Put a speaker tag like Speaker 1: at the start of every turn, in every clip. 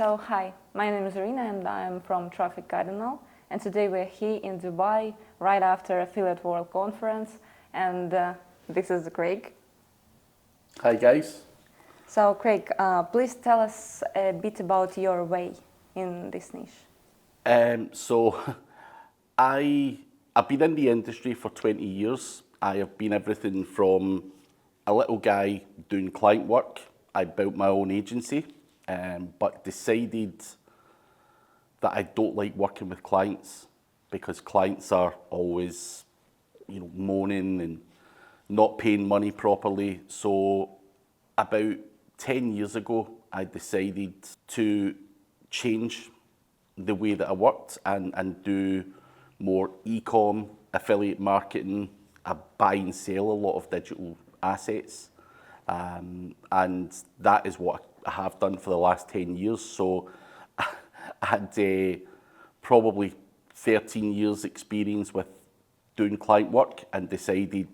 Speaker 1: So hi, my name is Irina and I'm from Cardinal, and today we're here in Dubai right after Affiliate World Conference, and this is Craig.
Speaker 2: Hi guys.
Speaker 1: So Craig, please tell us a bit about your way in this niche.
Speaker 2: So I've been in the industry for 20 years. I have been everything from a little guy doing client work. I built my own agency, but decided that I don't like working with clients because clients are always, moaning and not paying money properly. So about 10 years ago, I decided to change the way that I worked and do more e-com, affiliate marketing. I buy and sell a lot of digital assets. And that is what I have done for the last 10 years. So I had probably 13 years experience with doing client work and decided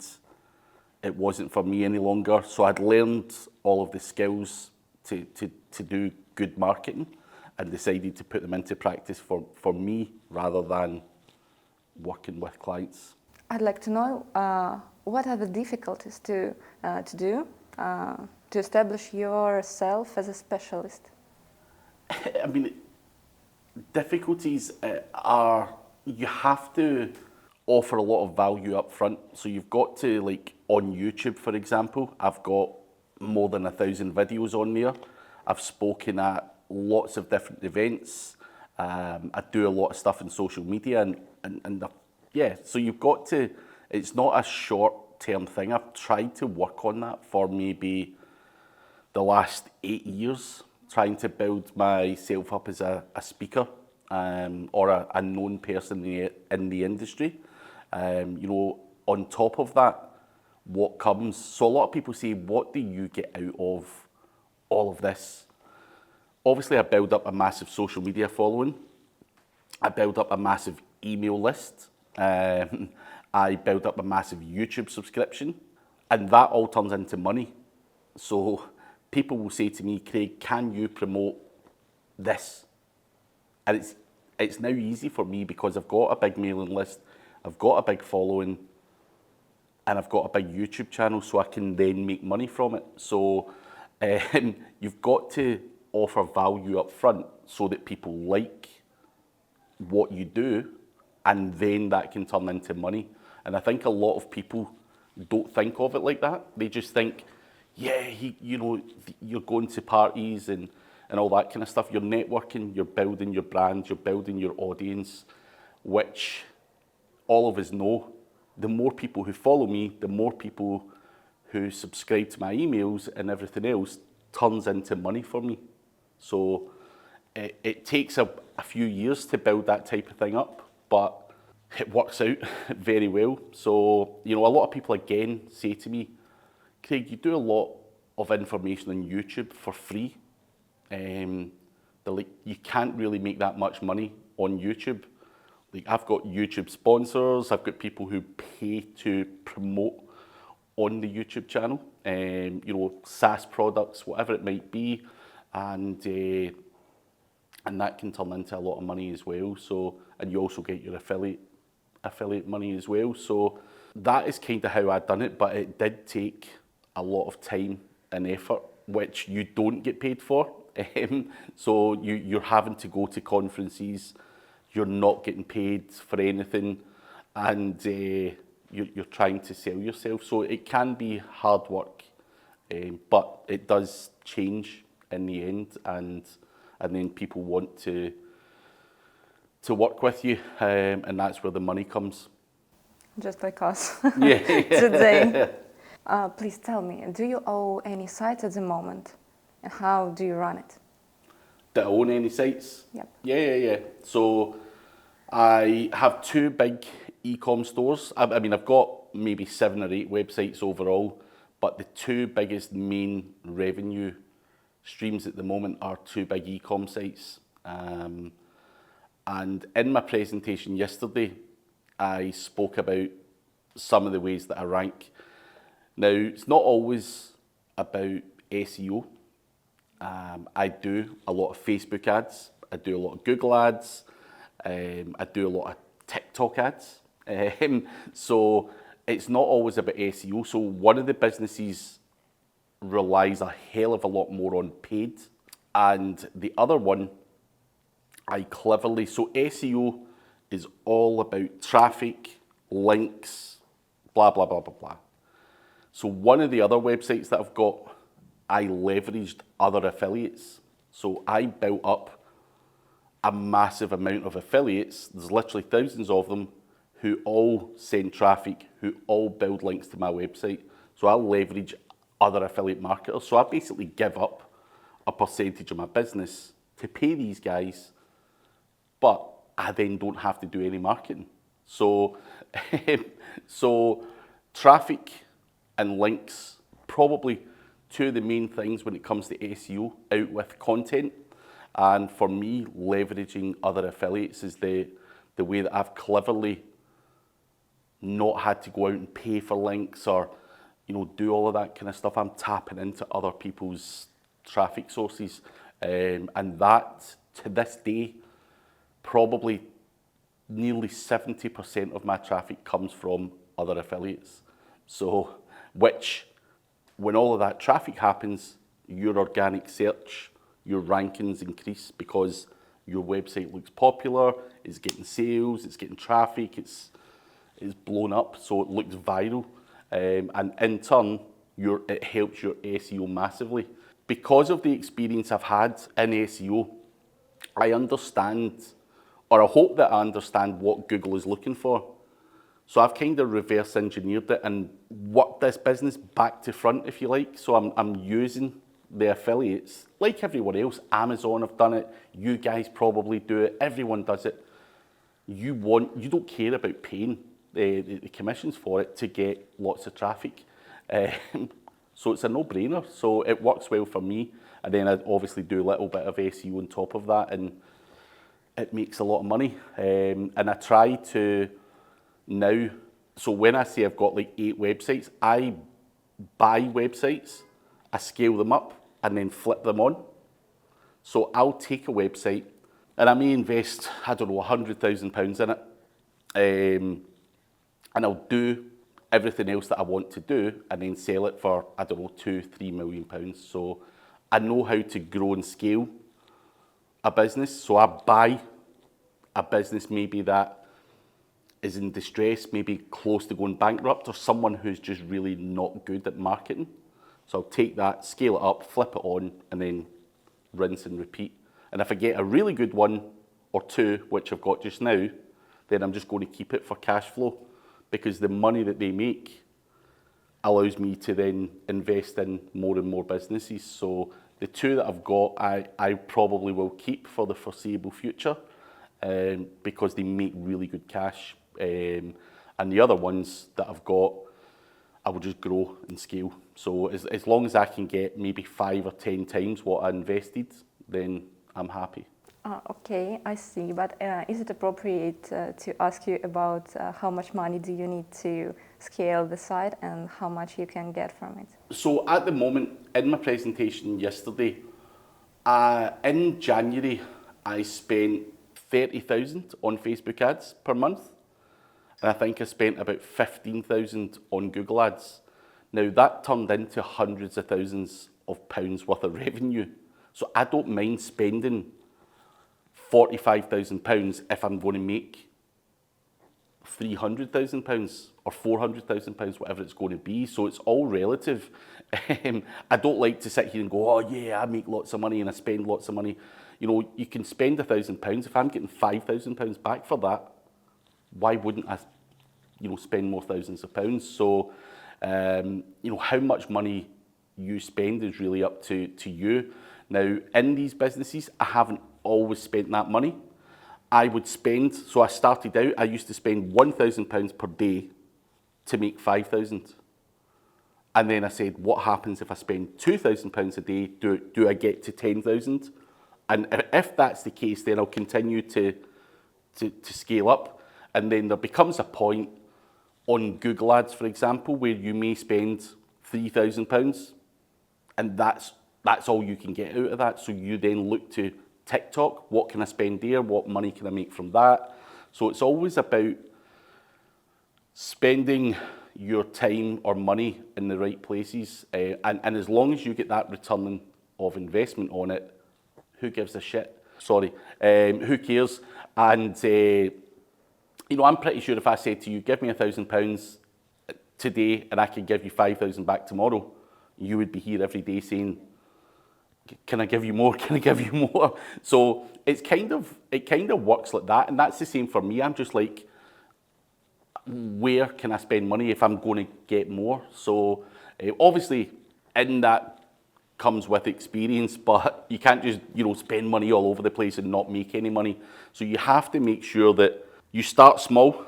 Speaker 2: it wasn't for me any longer. So I'd learned all of the skills to do good marketing and decided to put them into practice for me rather than working with clients.
Speaker 1: I'd like to know what are the difficulties to establish yourself as a specialist?
Speaker 2: I mean, difficulties are you have to offer a lot of value up front. So you've got to, like on YouTube, for example, I've got more than 1,000 videos on there. I've spoken at lots of different events. I do a lot of stuff in social media and so you've got to, it's not a short-term thing. I've tried to work on that for maybe the last 8 years, trying to build myself up as a speaker or a known person in the industry. On top of that, what comes, so a lot of people say, what do you get out of all of this? Obviously, I build up a massive social media following. I build up a massive email list. I build up a massive YouTube subscription, and that all turns into money. So people will say to me, Craig, can you promote this? And it's now easy for me because I've got a big mailing list, I've got a big following, and I've got a big YouTube channel, so I can then make money from it. So you've got to offer value up front so that people like what you do, and then that can turn into money. And I think a lot of people don't think of it like that. They just think, you're going to parties and all that kind of stuff. You're networking, you're building your brand, you're building your audience, which all of us know. The more people who follow me, the more people who subscribe to my emails and everything else turns into money for me. So it takes a few years to build that type of thing up, but it works out very well. So, a lot of people again say to me, Craig, you do a lot of information on YouTube for free. They're like, you can't really make that much money on YouTube. Like, I've got YouTube sponsors, I've got people who pay to promote on the YouTube channel, SaaS products, whatever it might be, and that can turn into a lot of money as well. So, and you also get your affiliate money as well. So that is kind of how I've done it, but it did take a lot of time and effort, which you don't get paid for. So you're having to go to conferences, you're not getting paid for anything, and you're trying to sell yourself. So it can be hard work, but it does change in the end, and then people want to work with you, and that's where the money comes.
Speaker 1: Just like us
Speaker 2: Yeah.
Speaker 1: today. Please tell me, do you own any sites at the moment, and how do you run it?
Speaker 2: Do I own any sites?
Speaker 1: Yep.
Speaker 2: Yeah. So I have 2 big e-com stores. I mean, I've got maybe 7 or 8 websites overall, but the 2 biggest main revenue streams at the moment are 2 big e-com sites. And in my presentation yesterday, I spoke about some of the ways that I rank. Now, it's not always about SEO. I do a lot of Facebook ads. I do a lot of Google ads. I do a lot of TikTok ads. So it's not always about SEO. So one of the businesses relies a hell of a lot more on paid. And the other one, I cleverly, so SEO is all about traffic, links, blah, blah, blah, blah, blah. So one of the other websites that I've got, I leveraged other affiliates. So I built up a massive amount of affiliates. There's literally thousands of them who all send traffic, who all build links to my website. So I'll leverage other affiliate marketers. So I basically give up a percentage of my business to pay these guys, but I then don't have to do any marketing. So, so traffic and links, probably two of the main things when it comes to SEO, out with content. And for me, leveraging other affiliates is the way that I've cleverly not had to go out and pay for links or, do all of that kind of stuff. I'm tapping into other people's traffic sources. And that, to this day, probably nearly 70% of my traffic comes from other affiliates. So, which, when all of that traffic happens, your organic search, your rankings increase because your website looks popular, it's getting sales, it's getting traffic, it's blown up, so it looks viral. And in turn, it helps your SEO massively. Because of the experience I've had in SEO, I understand, or I hope that I understand what Google is looking for. So I've kind of reverse engineered it and worked this business back to front, if you like. So I'm using the affiliates, like everyone else. Amazon have done it, you guys probably do it, everyone does it. You don't care about paying the commissions for it to get lots of traffic. So it's a no-brainer. So it works well for me. And then I obviously do a little bit of SEO on top of that, and it makes a lot of money. And I try to now, so when I say I've got like 8 websites, I buy websites, I scale them up, and then flip them on. So I'll take a website, and I may invest, I don't know, £100,000 in it. And I'll do everything else that I want to do and then sell it for, I don't know, £2-3 million. So I know how to grow and scale a business. So I buy a business maybe that is in distress, maybe close to going bankrupt, or someone who's just really not good at marketing. So I'll take that, scale it up, flip it on, and then rinse and repeat. And if I get a really good one or two, which I've got just now, then I'm just going to keep it for cash flow, because the money that they make allows me to then invest in more and more businesses. So the 2 that I've got, I probably will keep for the foreseeable future, because they make really good cash. And the other ones that I've got, I will just grow and scale. So as long as I can get maybe 5 or 10 times what I invested, then I'm happy.
Speaker 1: Okay, I see. But is it appropriate to ask you about how much money do you need to scale the site and how much you can get from it?
Speaker 2: So at the moment, in my presentation yesterday, in January, I spent 30,000 on Facebook ads per month. And I think I spent about 15,000 on Google ads. Now that turned into hundreds of thousands of pounds worth of revenue. So I don't mind spending £45,000 if I'm going to make £300,000 or £400,000, whatever it's going to be. So it's all relative. I don't like to sit here and go, oh yeah, I make lots of money and I spend lots of money. You can spend £1,000. If I'm getting £5,000 back for that, why wouldn't I, spend more thousands of pounds? So, how much money you spend is really up to you. Now, in these businesses, I haven't always spent that money. I would spend, so I started out, I used to spend £1,000 per day to make 5,000. And then I said, what happens if I spend £2,000 a day? Do I get to 10,000? And if that's the case, then I'll continue to scale up. And then there becomes a point on Google ads, for example, where you may spend £3,000, and that's that's all you can get out of that. So you then look to TikTok, what can I spend there? What money can I make from that? So it's always about spending your time or money in the right places. And as long as you get that return of investment on it, who gives a shit? Sorry, who cares? And, I'm pretty sure if I said to you, give me £1,000 today and I can give you 5,000 back tomorrow, you would be here every day saying, can I give you more? Can I give you more? So it kind of works like that. And that's the same for me. I'm just like, where can I spend money if I'm going to get more? So obviously in that comes with experience, but you can't just, spend money all over the place and not make any money. So you have to make sure that you start small.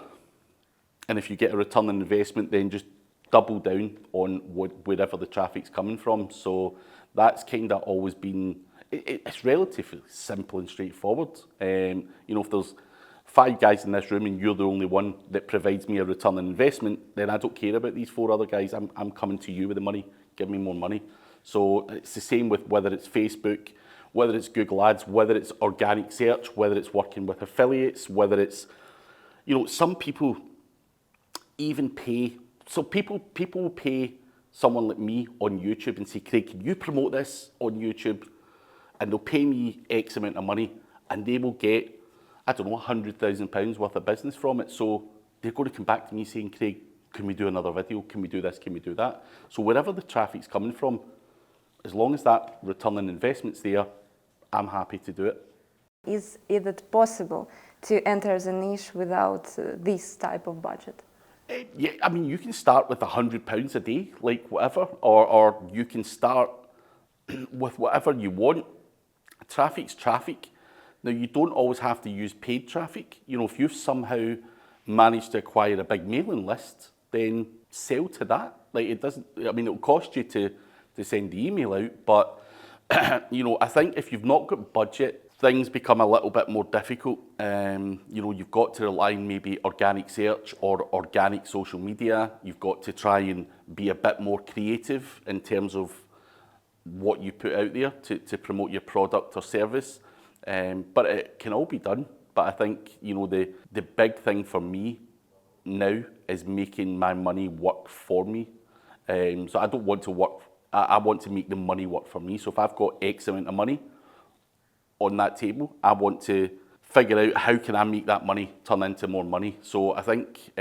Speaker 2: And if you get a return on investment, then just double down on wherever the traffic's coming from. So that's kind of always been, it's relatively simple and straightforward. If there's 5 guys in this room and you're the only one that provides me a return on investment, then I don't care about these 4 other guys. I'm coming to you with the money, give me more money. So it's the same with whether it's Facebook, whether it's Google Ads, whether it's organic search, whether it's working with affiliates, whether it's, some people even pay. So people will pay someone like me on YouTube and say, Craig, can you promote this on YouTube? And they'll pay me X amount of money and they will get, I don't know, £100,000 worth of business from it. So they're going to come back to me saying, Craig, can we do another video? Can we do this? Can we do that? So wherever the traffic's coming from, as long as that return on investment's there, I'm happy to do it.
Speaker 1: Is it possible to enter the niche without this type of budget?
Speaker 2: Yeah, I mean, you can start with £100 a day, like whatever, or you can start with whatever you want. Traffic's traffic. Now, you don't always have to use paid traffic. If you've somehow managed to acquire a big mailing list, then sell to that. Like, it'll cost you to send the email out, but, I think if you've not got budget, things become a little bit more difficult. You've got to rely on maybe organic search or organic social media. You've got to try and be a bit more creative in terms of what you put out there to promote your product or service. But it can all be done. But I think, the big thing for me now is making my money work for me. So I don't want to work, I want to make the money work for me. So if I've got X amount of money on that table, I want to figure out how can I make that money turn into more money. So I think,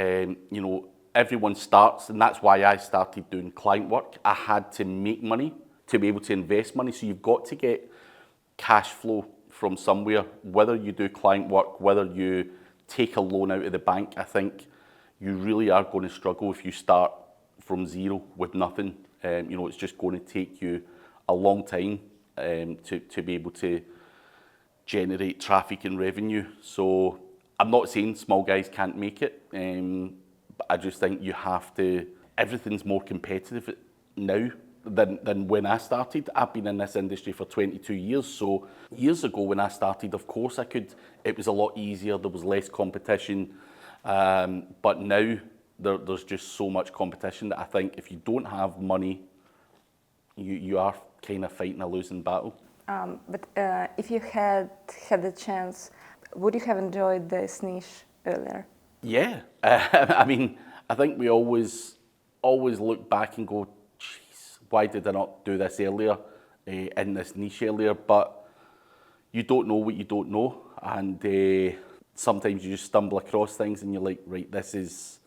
Speaker 2: everyone starts, and that's why I started doing client work. I had to make money to be able to invest money. So you've got to get cash flow from somewhere, whether you do client work, whether you take a loan out of the bank. I think you really are going to struggle if you start from zero with nothing. It's just going to take you a long time to be able to generate traffic and revenue. So I'm not saying small guys can't make it, but I just think you have to, everything's more competitive now than when I started. I've been in this industry for 22 years, so years ago when I started, of course it was a lot easier, there was less competition, but now there's just so much competition that I think if you don't have money, you are kind of fighting a losing battle.
Speaker 1: But if you had the chance, would you have enjoyed this niche earlier? Yeah.
Speaker 2: I think we always look back and go, geez, why did I not do this earlier, in this niche earlier? But you don't know what you don't know. And sometimes you just stumble across things and you're like, right, this is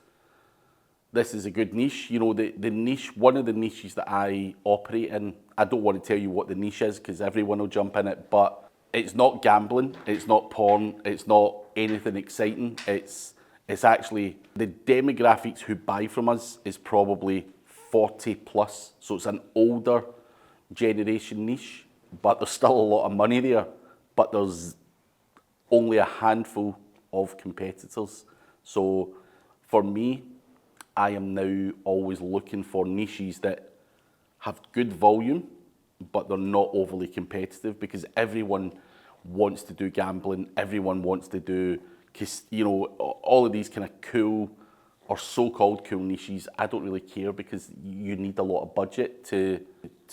Speaker 2: a good niche. The niche, one of the niches that I operate in, I don't want to tell you what the niche is because everyone will jump in it, but it's not gambling, it's not porn, it's not anything exciting. It's actually, the demographics who buy from us is probably 40 plus. So it's an older generation niche, but there's still a lot of money there, but there's only a handful of competitors. So for me, I am now always looking for niches that have good volume, but they're not overly competitive because everyone wants to do gambling, everyone wants to do, all of these kind of cool or so-called cool niches. I don't really care because you need a lot of budget to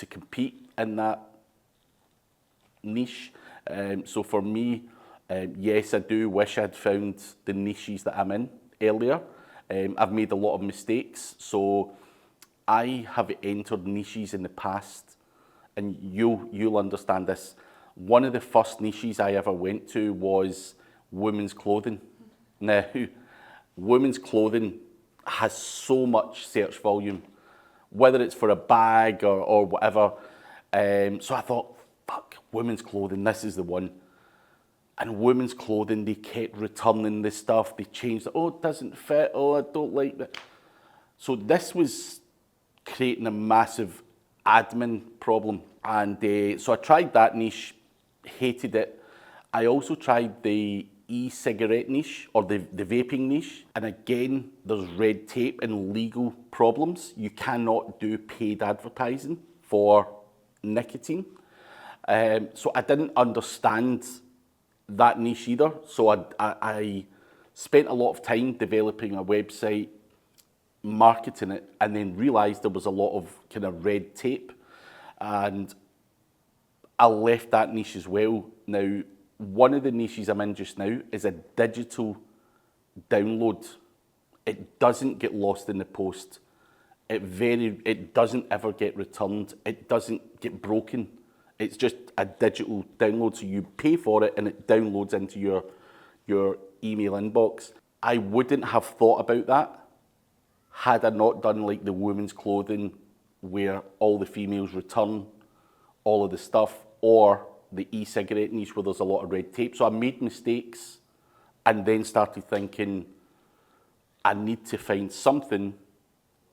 Speaker 2: compete in that niche. So for me, yes, I do wish I'd found the niches that I'm in earlier. I've made a lot of mistakes. So I have entered niches in the past, and you'll understand this. One of the first niches I ever went to was women's clothing. Now, women's clothing has so much search volume, whether it's for a bag or whatever. So I thought, fuck, women's clothing, this is the one. And women's clothing, they kept returning the stuff. They changed it. Oh, it doesn't fit. Oh, I don't like that. So this was creating a massive admin problem. And so I tried that niche, hated it. I also tried the e-cigarette niche or the vaping niche. And again, there's red tape and legal problems. You cannot do paid advertising for nicotine. So I didn't understand that niche either. So I spent a lot of time developing a website, marketing it, and then realized there was a lot of kind of red tape. And I left that niche as well. Now, one of the niches I'm in just now is a digital download. It doesn't get lost in the post. It doesn't ever get returned. It doesn't get broken. It's just a digital download. So you pay for it and it downloads into your email inbox. I wouldn't have thought about that had I not done like the women's clothing where all the females return all of the stuff, or the e-cigarette niche where there's a lot of red tape. So I made mistakes and then started thinking, I need to find something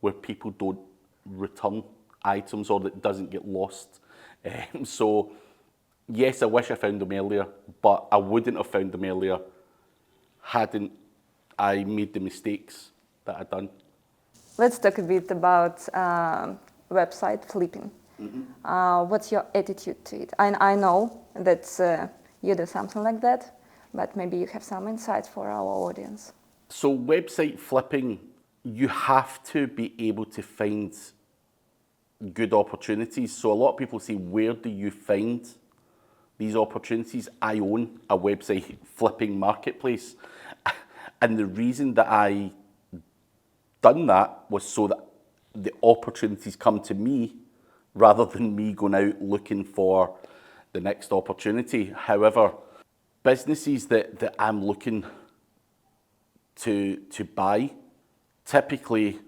Speaker 2: where people don't return items or that doesn't get lost. So yes, I wish I found them earlier, but I wouldn't have found them earlier hadn't I made the mistakes that I'd done.
Speaker 1: Let's talk a bit about website flipping. What's your attitude to it? I know that you do something like that, but maybe you have some insights for our audience.
Speaker 2: So website flipping, you have to be able to find good opportunities. So a lot of people say, where do you find these opportunities? I own a website flipping marketplace. And the reason that I done that was so that the opportunities come to me rather than me going out looking for the next opportunity. However, businesses that I'm looking to buy typically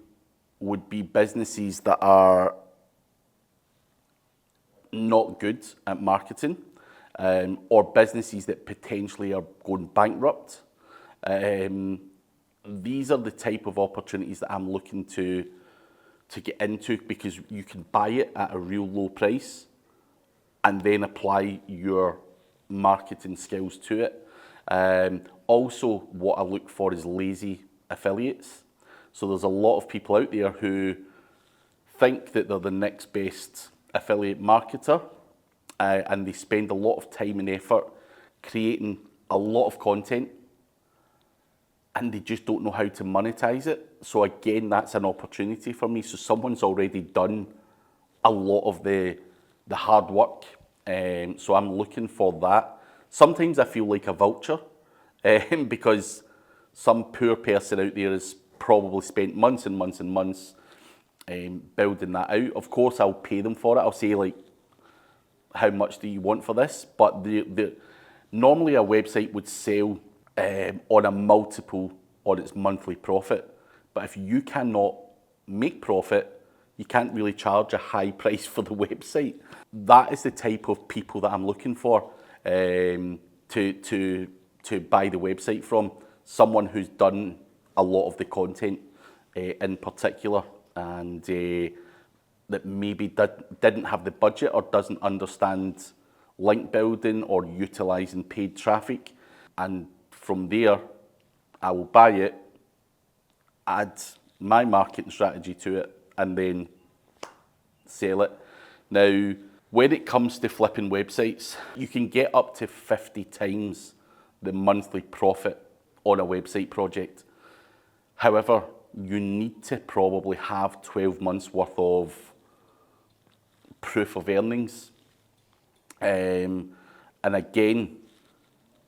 Speaker 2: would be businesses that are not good at marketing, or businesses that potentially are going bankrupt. These are the type of opportunities that I'm looking to get into, because you can buy it at a real low price and then apply your marketing skills to it. Also, what I look for is lazy affiliates. So there's a lot of people out there who think that they're the next best affiliate marketer, and they spend a lot of time and effort creating a lot of content, and they just don't know how to monetize it. So again, that's an opportunity for me. So someone's already done a lot of the hard work, so I'm looking for that. Sometimes I feel like a vulture, because some poor person out there has probably spent months and months and months building that out. Of course, I'll pay them for it. I'll say, like, how much do you want for this? But normally a website would sell on a multiple on its monthly profit. But if you cannot make profit, you can't really charge a high price for the website. That is the type of people that I'm looking for to buy the website from. Someone who's done a lot of the content in particular, and that maybe didn't have the budget or doesn't understand link building or utilizing paid traffic. And from there, I will buy it, add my marketing strategy to it, and then sell it. Now, when it comes to flipping websites, you can get up to 50 times the monthly profit on a website project. However, you need to probably have 12 months worth of proof of earnings. And again,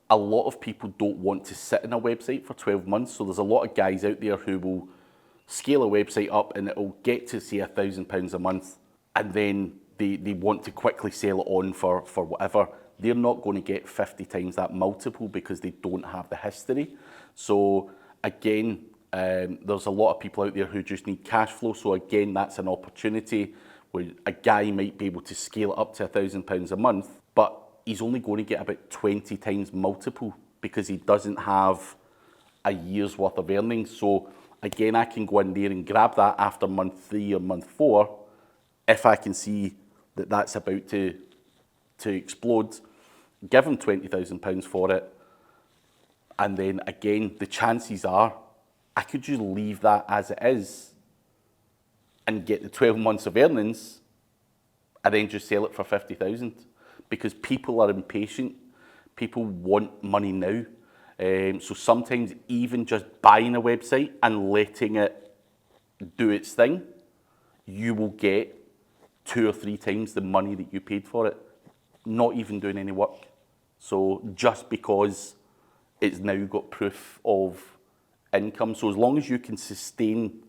Speaker 2: a lot of people don't want to sit in a website for 12 months. So there's a lot of guys out there who will scale a website up and it'll get to say £1,000 a month, and then they want to quickly sell it on for whatever. They're not going to get 50 times that multiple because they don't have the history. So again, there's a lot of people out there who just need cash flow. So again, that's an opportunity where a guy might be able to scale it up to £1,000 a month, but he's only going to get about 20 times multiple because he doesn't have a year's worth of earnings. So again, I can go in there and grab that after month 3 or month 4 if I can see that that's about to explode, give him £20,000 for it, and then again, the chances are I could just leave that as it is and get the 12 months of earnings and then just sell it for 50,000 because people are impatient. People want money now. So sometimes even just buying a website and letting it do its thing, you will get 2 or 3 times the money that you paid for it, not even doing any work. So just because it's now got proof of income. So as long as you can sustain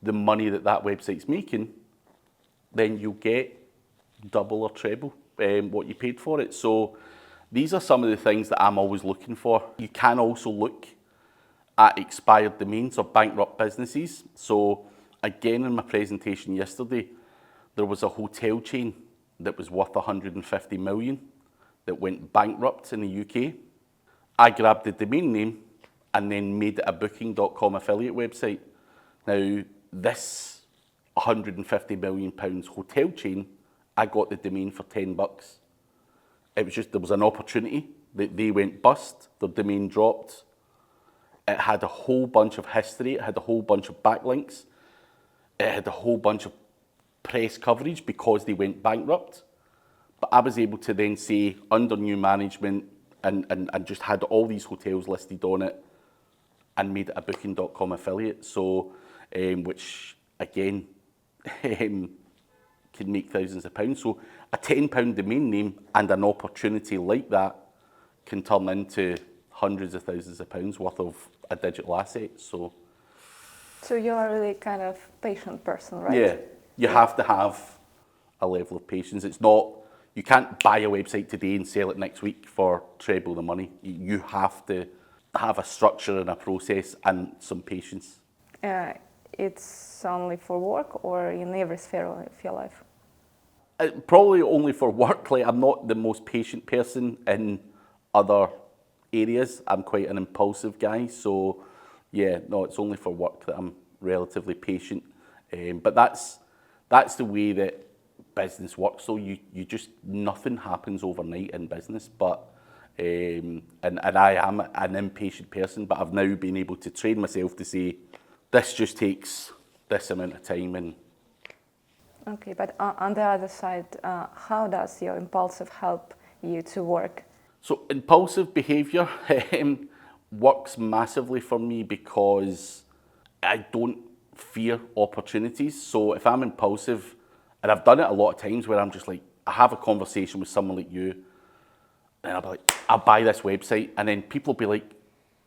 Speaker 2: the money that website's making, then you'll get double or treble what you paid for it. So these are some of the things that I'm always looking for. You can also look at expired domains or bankrupt businesses. So again, in my presentation yesterday, there was a hotel chain that was worth 150 million that went bankrupt in the UK. I grabbed the domain name and then made it a booking.com affiliate website. Now, this 150 million pounds hotel chain, I got the domain for $10. It was just, there was an opportunity that they went bust, their domain dropped. It had a whole bunch of history, it had a whole bunch of backlinks, it had a whole bunch of press coverage because they went bankrupt. But I was able to then say, under new management, and just had all these hotels listed on it and made it a booking.com affiliate. So, which again, can make thousands of pounds. So a £10 domain name and an opportunity like that can turn into hundreds of thousands of pounds worth of a digital asset. So
Speaker 1: you're really kind of patient person, right?
Speaker 2: Yeah, you have to have a level of patience. It's not, you can't buy a website today and sell it next week for treble the money. You have to have a structure and a process and some patience.
Speaker 1: It's only for work or in every sphere of your life?
Speaker 2: Probably only for work. Like, I'm not the most patient person in other areas. I'm quite an impulsive guy. So yeah, no, it's only for work that I'm relatively patient. But that's the way that business works. So you just, nothing happens overnight in business. But and I am an impatient person, but I've now been able to train myself to say, this just takes this amount of time. And
Speaker 1: okay, but on the other side, how does your impulsive help you to work?
Speaker 2: So impulsive behaviour works massively for me because I don't fear opportunities. So if I'm impulsive, and I've done it a lot of times where I'm just like, I have a conversation with someone like you, and I'll be like, I'll buy this website, and then people will be like,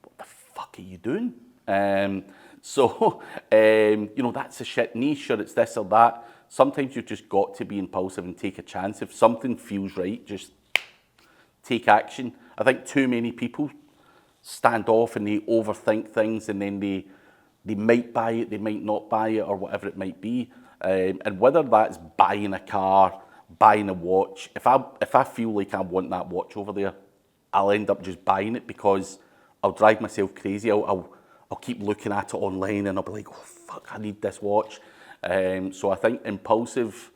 Speaker 2: what the fuck are you doing? You know, that's a shit niche, or it's this or that. Sometimes you've just got to be impulsive and take a chance. If something feels right, just take action. I think too many people stand off and they overthink things, and then they might buy it, they might not buy it, or whatever it might be. And whether that's buying a car, buying a watch, if I feel like I want that watch over there, I'll end up just buying it because I'll drive myself crazy. I'll keep looking at it online and I'll be like, oh fuck, I need this watch. So I think impulsive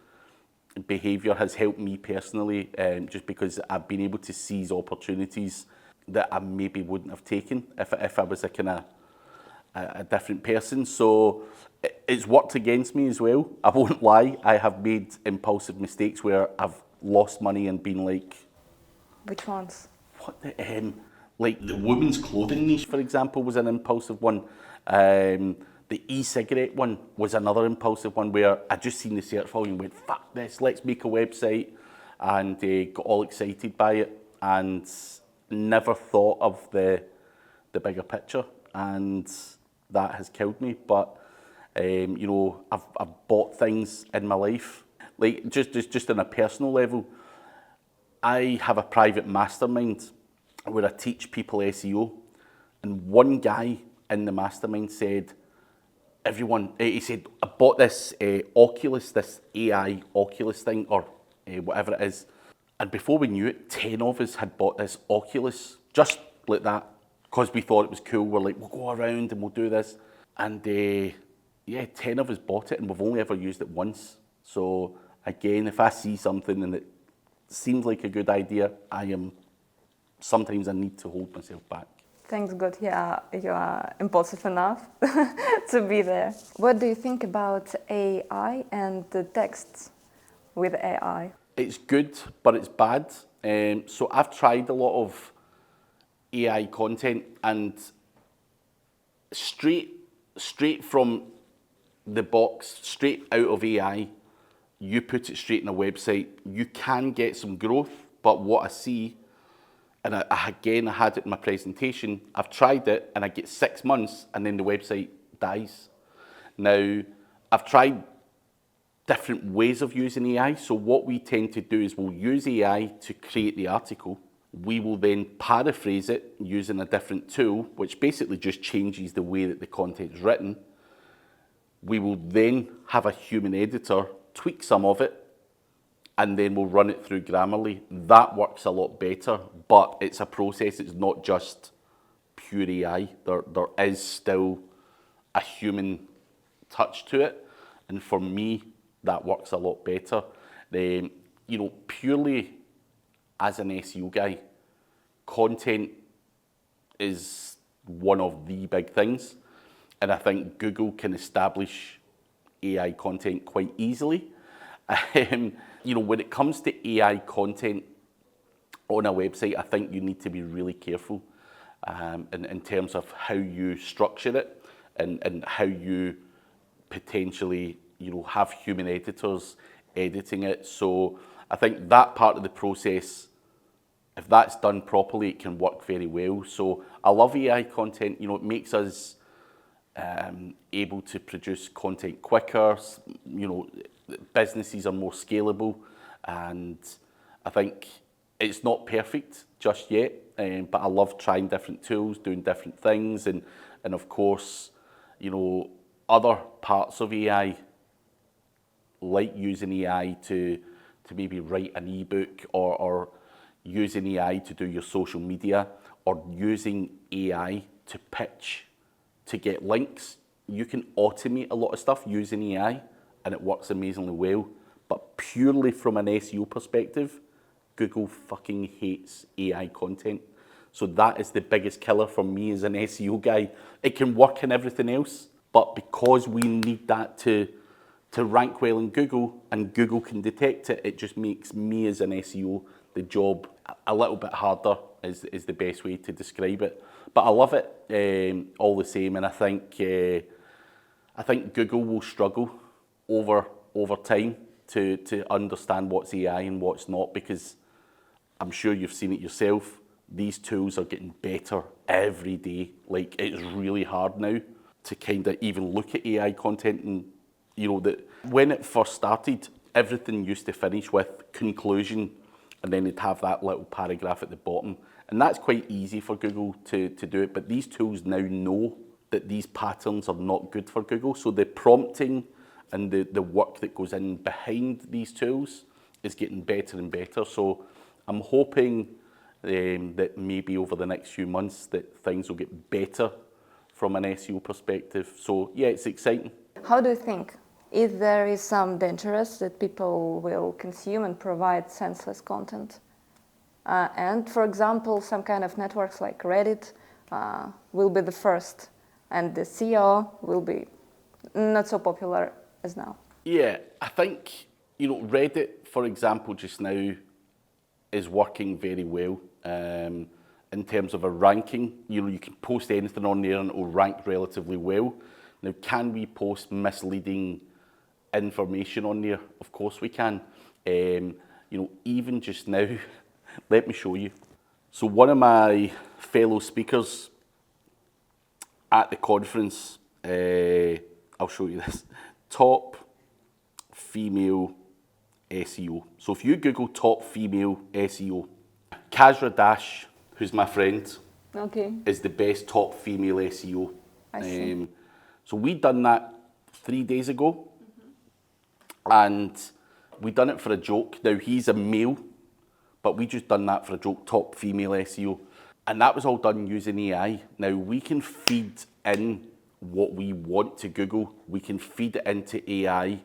Speaker 2: behaviour has helped me personally, just because I've been able to seize opportunities that I maybe wouldn't have taken if I was a kind of a different person. So it's worked against me as well. I won't lie. I have made impulsive mistakes where I've lost money and been like,
Speaker 1: which ones?
Speaker 2: What the like the women's clothing niche, for example, was an impulsive one. The e-cigarette one was another impulsive one where I just seen the search volume and went, fuck this, let's make a website, and got all excited by it. and never thought of the bigger picture, and that has killed me. But you know, I've bought things in my life, like just on a personal level. I have a private mastermind where I teach people SEO, and one guy in the mastermind said, he said, I bought this Oculus, this AI Oculus thing, or whatever it is. And before we knew it, 10 of us had bought this Oculus, just like that, because we thought it was cool. We're like, we'll go around and we'll do this. And yeah, 10 of us bought it, and we've only ever used it once. So again, if I see something and it seems like a good idea, sometimes I need to hold myself back.
Speaker 1: Thanks God, yeah, you are impulsive enough to be there. What do you think about AI and the texts with AI?
Speaker 2: It's good, but it's bad. So I've tried a lot of AI content, and straight from the box, straight out of AI, you put it straight in a website, you can get some growth, but what I see, and I had it in my presentation, I've tried it and I get 6 months and then the website dies. Now, I've tried different ways of using AI. So what we tend to do is we'll use AI to create the article. We will then paraphrase it using a different tool, which basically just changes the way that the content is written. We will then have a human editor tweak some of it, and then we'll run it through Grammarly. That works a lot better, but it's a process. It's not just pure AI. There is still a human touch to it, and for me, that works a lot better. You know, purely as an SEO guy, content is one of the big things, and I think Google can establish AI content quite easily. You know, when it comes to AI content on a website, I think you need to be really careful in terms of how you structure it and how you potentially, you know, have human editors editing it. So I think that part of the process, if that's done properly, it can work very well. So I love AI content. You know, it makes us able to produce content quicker. You know, businesses are more scalable, and I think it's not perfect just yet, but I love trying different tools, doing different things, and of course, you know, other parts of AI, like using AI to maybe write an ebook, or using AI to do your social media, or using AI to pitch to get links. You can automate a lot of stuff using AI, and it works amazingly well. But purely from an SEO perspective, Google fucking hates AI content. So that is the biggest killer for me as an SEO guy. It can work in everything else, but because we need that to rank well in Google, and Google can detect it, it just makes me as an SEO, the job a little bit harder is the best way to describe it. But I love it all the same, and I think Google will struggle over time to understand what's AI and what's not, because I'm sure you've seen it yourself. These tools are getting better every day. Like, it's really hard now to kind of even look at AI content, and you know that when it first started, everything used to finish with conclusion, and then it'd have that little paragraph at the bottom. And that's quite easy for Google to do it, but these tools now know that these patterns are not good for Google. So the prompting and the work that goes in behind these tools is getting better and better. So I'm hoping that maybe over the next few months that things will get better from an SEO perspective. So yeah, it's exciting.
Speaker 1: How do you think? If there is some dangerous that people will consume and provide senseless content? And for example, some kind of networks like Reddit will be the first, and the SEO will be not so popular as now.
Speaker 2: Yeah, I think, you know, Reddit, for example, just now is working very well in terms of a ranking. You know, you can post anything on there and it will rank relatively well. Now, can we post misleading information on there? Of course we can. You know, even just now, let me show you. So one of my fellow speakers at the conference, I'll show you this, top female SEO. So if you Google top female SEO, Kazra Dash, who's my friend,
Speaker 1: Okay.
Speaker 2: is the best top female SEO.
Speaker 1: I see.
Speaker 2: So we done that 3 days ago, and we done it for a joke. Now he's a male, but we just done that for a joke, top female SEO. And that was all done using AI. Now we can feed in what we want to Google. We can feed it into AI.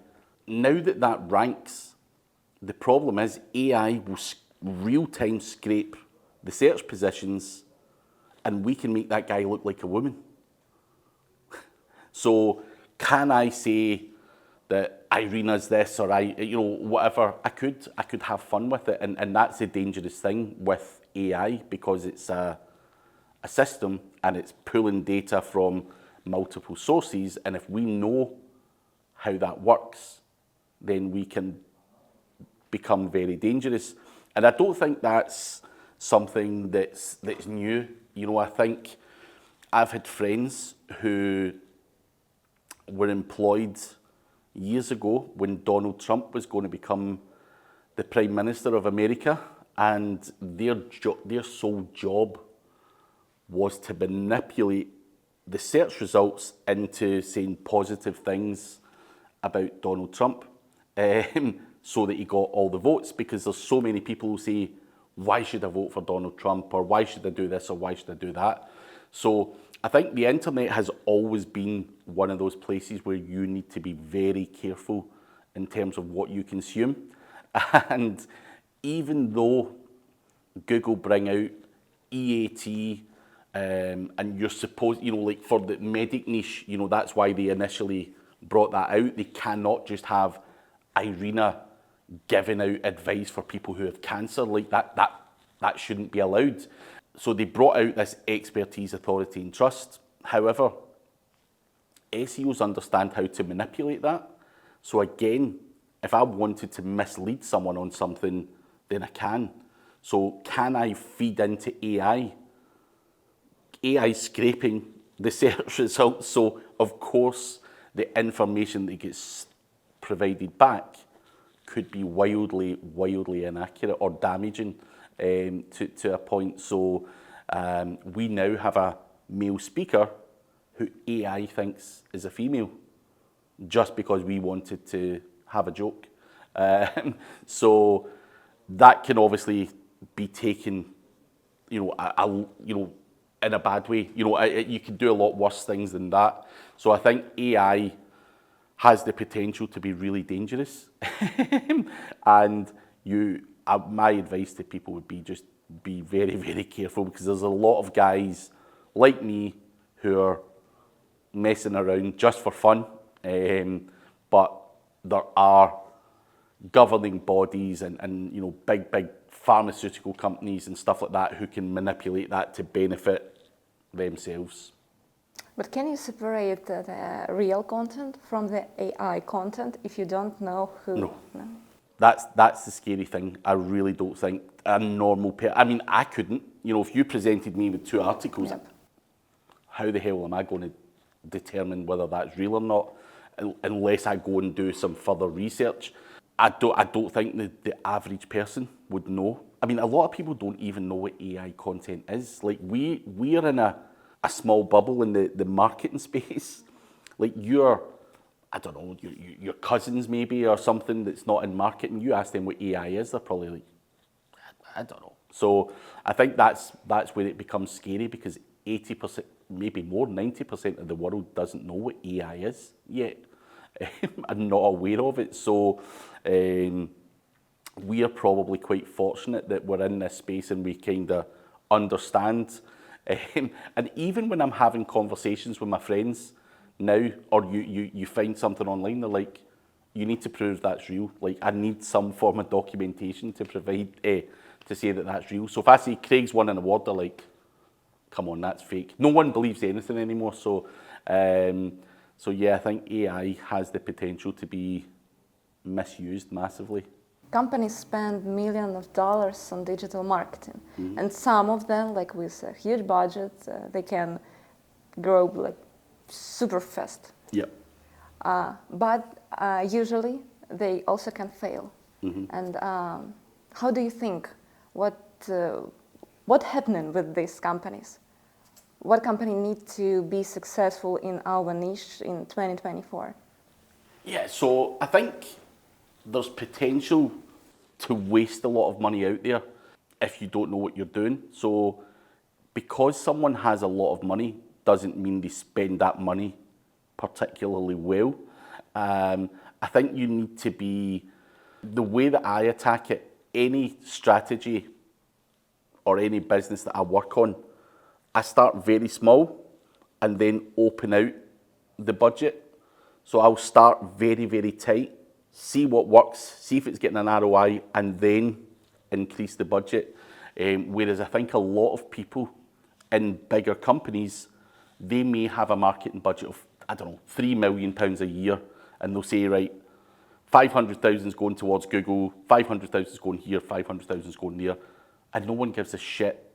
Speaker 2: Now that that ranks, the problem is AI will real-time scrape the search positions, and we can make that guy look like a woman. So can I say that Irina's this or whatever? I could have fun with it, and that's the dangerous thing with AI, because it's a system and it's pulling data from multiple sources, and if we know how that works, then we can become very dangerous. And I don't think that's something that's new. I think I've had friends who were employed years ago when Donald Trump was going to become the Prime Minister of America, and their sole job was to manipulate the search results into saying positive things about Donald Trump, so that he got all the votes, because there's so many people who say, why should I vote for Donald Trump, or why should I do this, or why should I do that? So I think the internet has always been one of those places where you need to be very careful in terms of what you consume. And even though Google bring out EAT, and you're supposed, like for the medic niche, that's why they initially brought that out. They cannot just have Irina giving out advice for people who have cancer. Like that shouldn't be allowed. So they brought out this expertise, authority and trust. However, SEOs understand how to manipulate that. So again, if I wanted to mislead someone on something, then I can. So can I feed into AI? AI scraping the search results. So of course, the information that gets provided back could be wildly inaccurate or damaging to a point. So we now have a male speaker who AI thinks is a female, just because we wanted to have a joke. So that can obviously be taken, in a bad way. You can do a lot worse things than that. So I think AI has the potential to be really dangerous. And my advice to people would be just be very, very careful, because there's a lot of guys like me who are messing around just for fun. But there are governing bodies and big pharmaceutical companies and stuff like that who can manipulate that to benefit themselves.
Speaker 1: But can you separate the real content from the AI content if you don't know who?
Speaker 2: No. That's the scary thing. I really don't think a normal I couldn't. If you presented me with 2 articles,
Speaker 1: Yep.
Speaker 2: How the hell am I going to determine whether that's real or not, unless I go and do some further research? I don't think the average person would know. A lot of people don't even know what AI content is. Like we are in a small bubble in the marketing space. Like your cousins maybe, or something that's not in marketing, you ask them what AI is, they're probably like, I don't know. So I think that's where it becomes scary, because 80%, maybe more, 90% of the world doesn't know what AI is yet. I'm not aware of it. So we are probably quite fortunate that we're in this space and we kind of understand. And even when I'm having conversations with my friends now, or you find something online, they're like, you need to prove that's real. Like, I need some form of documentation to provide, to say that that's real. So if I say Craig's won an award, they're like, come on, that's fake. No one believes anything anymore. So yeah, I think AI has the potential to be misused massively.
Speaker 1: companies spend millions of dollars on digital marketing, and some of them, like with a huge budget, they can grow like super fast.
Speaker 2: Yep.
Speaker 1: But usually they also can fail. And how do you think what happening with these companies? What company need to be successful in our niche in 2024?
Speaker 2: Yeah, so I think there's potential to waste a lot of money out there if you don't know what you're doing. So because someone has a lot of money doesn't mean they spend that money particularly well. I think you need to be, the way that I attack it, any strategy or any business that I work on, I start very small and then open out the budget. So I'll start very, very tight, see what works, see if it's getting an ROI, and then increase the budget. Whereas I think a lot of people in bigger companies, they may have a marketing budget of, I don't know, £3 million a year, and they'll say, right, 500,000 is going towards Google, 500,000 is going here, 500,000 is going there, and no one gives a shit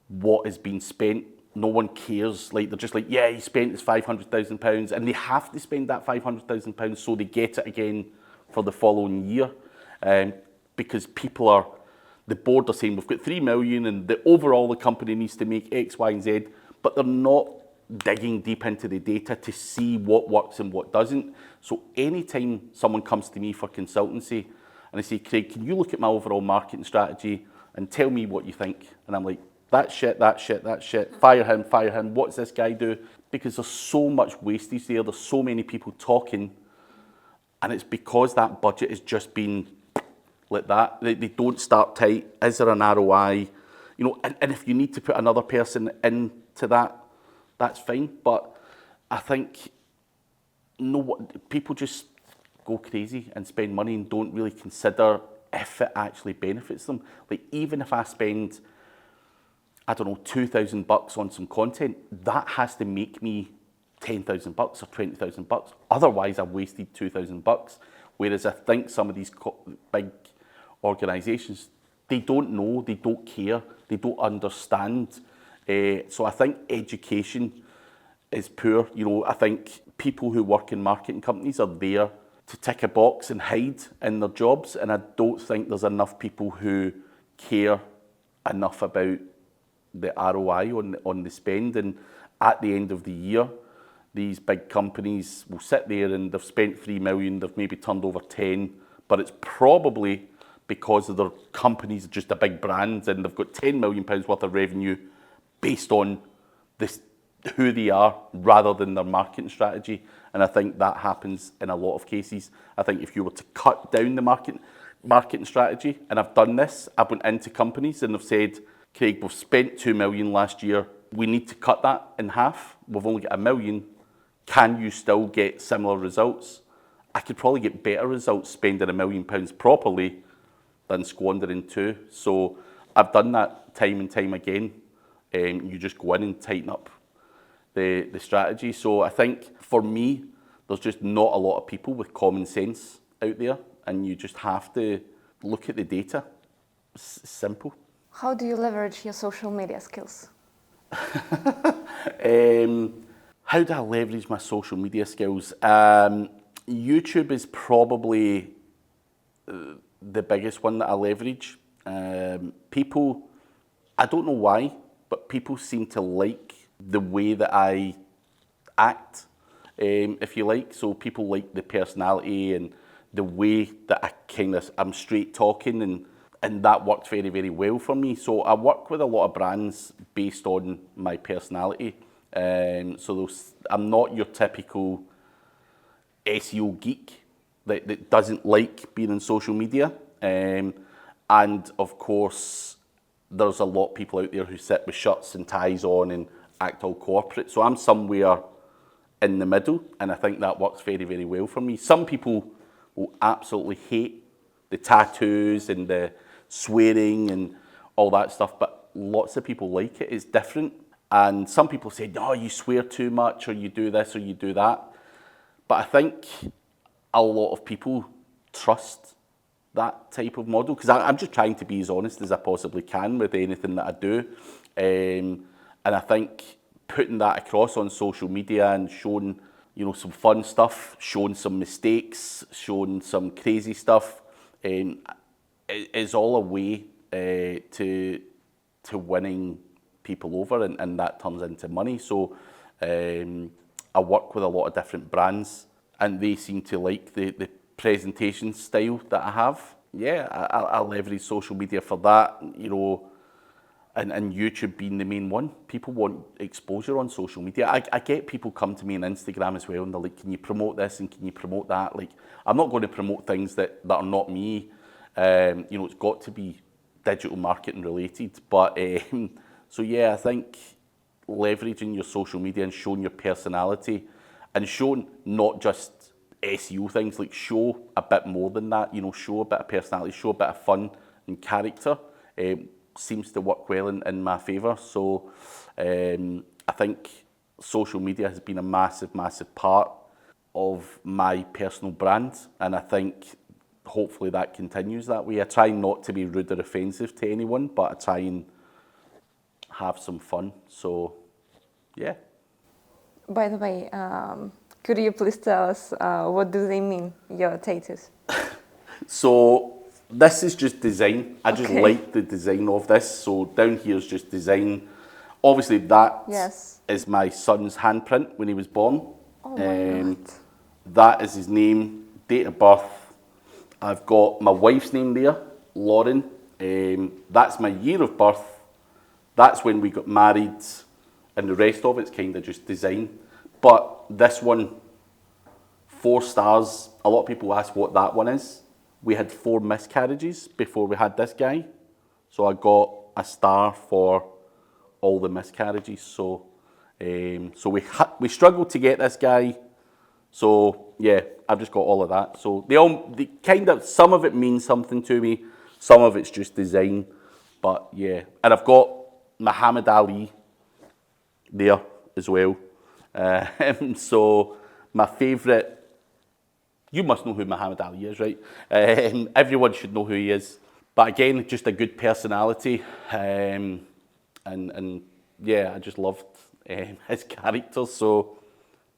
Speaker 2: what is being spent. No one cares. Like, they're just like, yeah, he spent his £500,000, and they have to spend that £500,000 so they get it again for the following year, because people are, the board are saying we've got 3 million and the overall the company needs to make X, Y, and Z, but they're not digging deep into the data to see what works and what doesn't. So anytime someone comes to me for consultancy and they say, Craig, can you look at my overall marketing strategy and tell me what you think? And I'm like, that shit, fire him, what's this guy do? Because there's so much wastage there, there's so many people talking, and it's because that budget has just been like that. They don't start tight. Is there an ROI? You know, and if you need to put another person into that, that's fine. But I think people just go crazy and spend money and don't really consider if it actually benefits them. Like, even if I spend, I don't know, $2,000 on some content, that has to make me $10,000 or $20,000. Otherwise, I've wasted $2,000. Whereas I think some of these big organisations, they don't know, they don't care, they don't understand. So I think education is poor. You know, I think people who work in marketing companies are there to tick a box and hide in their jobs, and I don't think there's enough people who care enough about the ROI on the spend. And at the end of the year, these big companies will sit there and they've spent 3 million, they've maybe turned over 10, but it's probably because of their companies are just a big brand and they've got £10 million worth of revenue based on this, who they are, rather than their marketing strategy. And I think that happens in a lot of cases. I think if you were to cut down the marketing strategy, and I've done this, I've went into companies and they've said, Craig, we've spent 2 million last year, we need to cut that in half, we've only got 1 million, can you still get similar results? I could probably get better results spending £1 million properly than squandering 2. So I've done that time and time again. You just go in and tighten up the strategy. So I think for me, there's just not a lot of people with common sense out there, and you just have to look at the data. It's simple.
Speaker 1: How do you leverage your social media skills?
Speaker 2: How do I leverage my social media skills? YouTube is probably the biggest one that I leverage. People, I don't know why, but people seem to like the way that I act, if you like. So people like the personality and the way that I'm straight talking, and that worked very, very well for me. So I work with a lot of brands based on my personality. So I'm not your typical SEO geek that doesn't like being on social media. And of course, there's a lot of people out there who sit with shirts and ties on and act all corporate. So I'm somewhere in the middle, and I think that works very, very well for me. Some people will absolutely hate the tattoos and the swearing and all that stuff, but lots of people like it. It's different. And some people say, no, you swear too much, or you do this, or you do that. But I think a lot of people trust that type of model, because I'm just trying to be as honest as I possibly can with anything that I do. And I think putting that across on social media and showing, you know, some fun stuff, showing some mistakes, showing some crazy stuff, is all a way to winning people over, and that turns into money. So I work with a lot of different brands, and they seem to like the presentation style that I have. Yeah, I leverage social media for that, you know, and YouTube being the main one. People want exposure on social media. I get people come to me on Instagram as well, and they're like, can you promote this and can you promote that? Like, I'm not going to promote things that are not me. You know, it's got to be digital marketing related. But, so yeah, I think leveraging your social media and showing your personality and showing not just SEO things, like show a bit more than that, you know, show a bit of personality, show a bit of fun and character, seems to work well in my favour. So I think social media has been a massive, massive part of my personal brand, and I think hopefully that continues that way. I try not to be rude or offensive to anyone, but I try and have some fun. So, yeah.
Speaker 1: By the way, could you please tell us what do they mean, your tattoos?
Speaker 2: So this is just design. I just like the design of this. So down here is just design. Obviously that is my son's handprint when he was born.
Speaker 1: Oh my God.
Speaker 2: That is his name, date of birth. I've got my wife's name there, Lauren. That's my year of birth. That's when we got married, and the rest of it's kind of just design. But this one, 4 stars. A lot of people ask what that one is. We had 4 miscarriages before we had this guy. So I got a star for all the miscarriages. So we struggled to get this guy. So yeah, I've just got all of that. So they kind of, some of it means something to me, some of it's just design. But yeah, and I've got Muhammad Ali there as well. So my favourite, you must know who Muhammad Ali is, right? Everyone should know who he is. But again, just a good personality. And yeah, I just loved his characters. So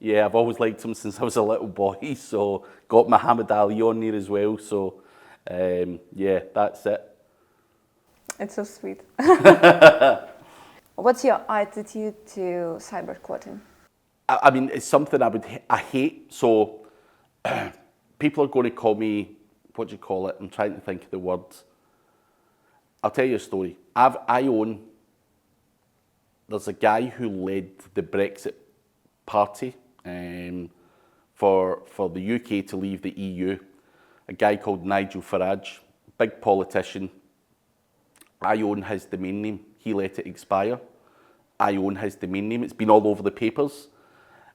Speaker 2: yeah, I've always liked him since I was a little boy. So got Muhammad Ali on there as well. So yeah, that's it.
Speaker 1: It's so sweet. What's your attitude to cybersquatting?
Speaker 2: I mean, it's something I hate. So people are going to call me, what do you call it? I'm trying to think of the word. I'll tell you a story. There's a guy who led the Brexit party for the UK to leave the EU. A guy called Nigel Farage, big politician. I own his domain name. He let it expire. I own his domain name. It's been all over the papers.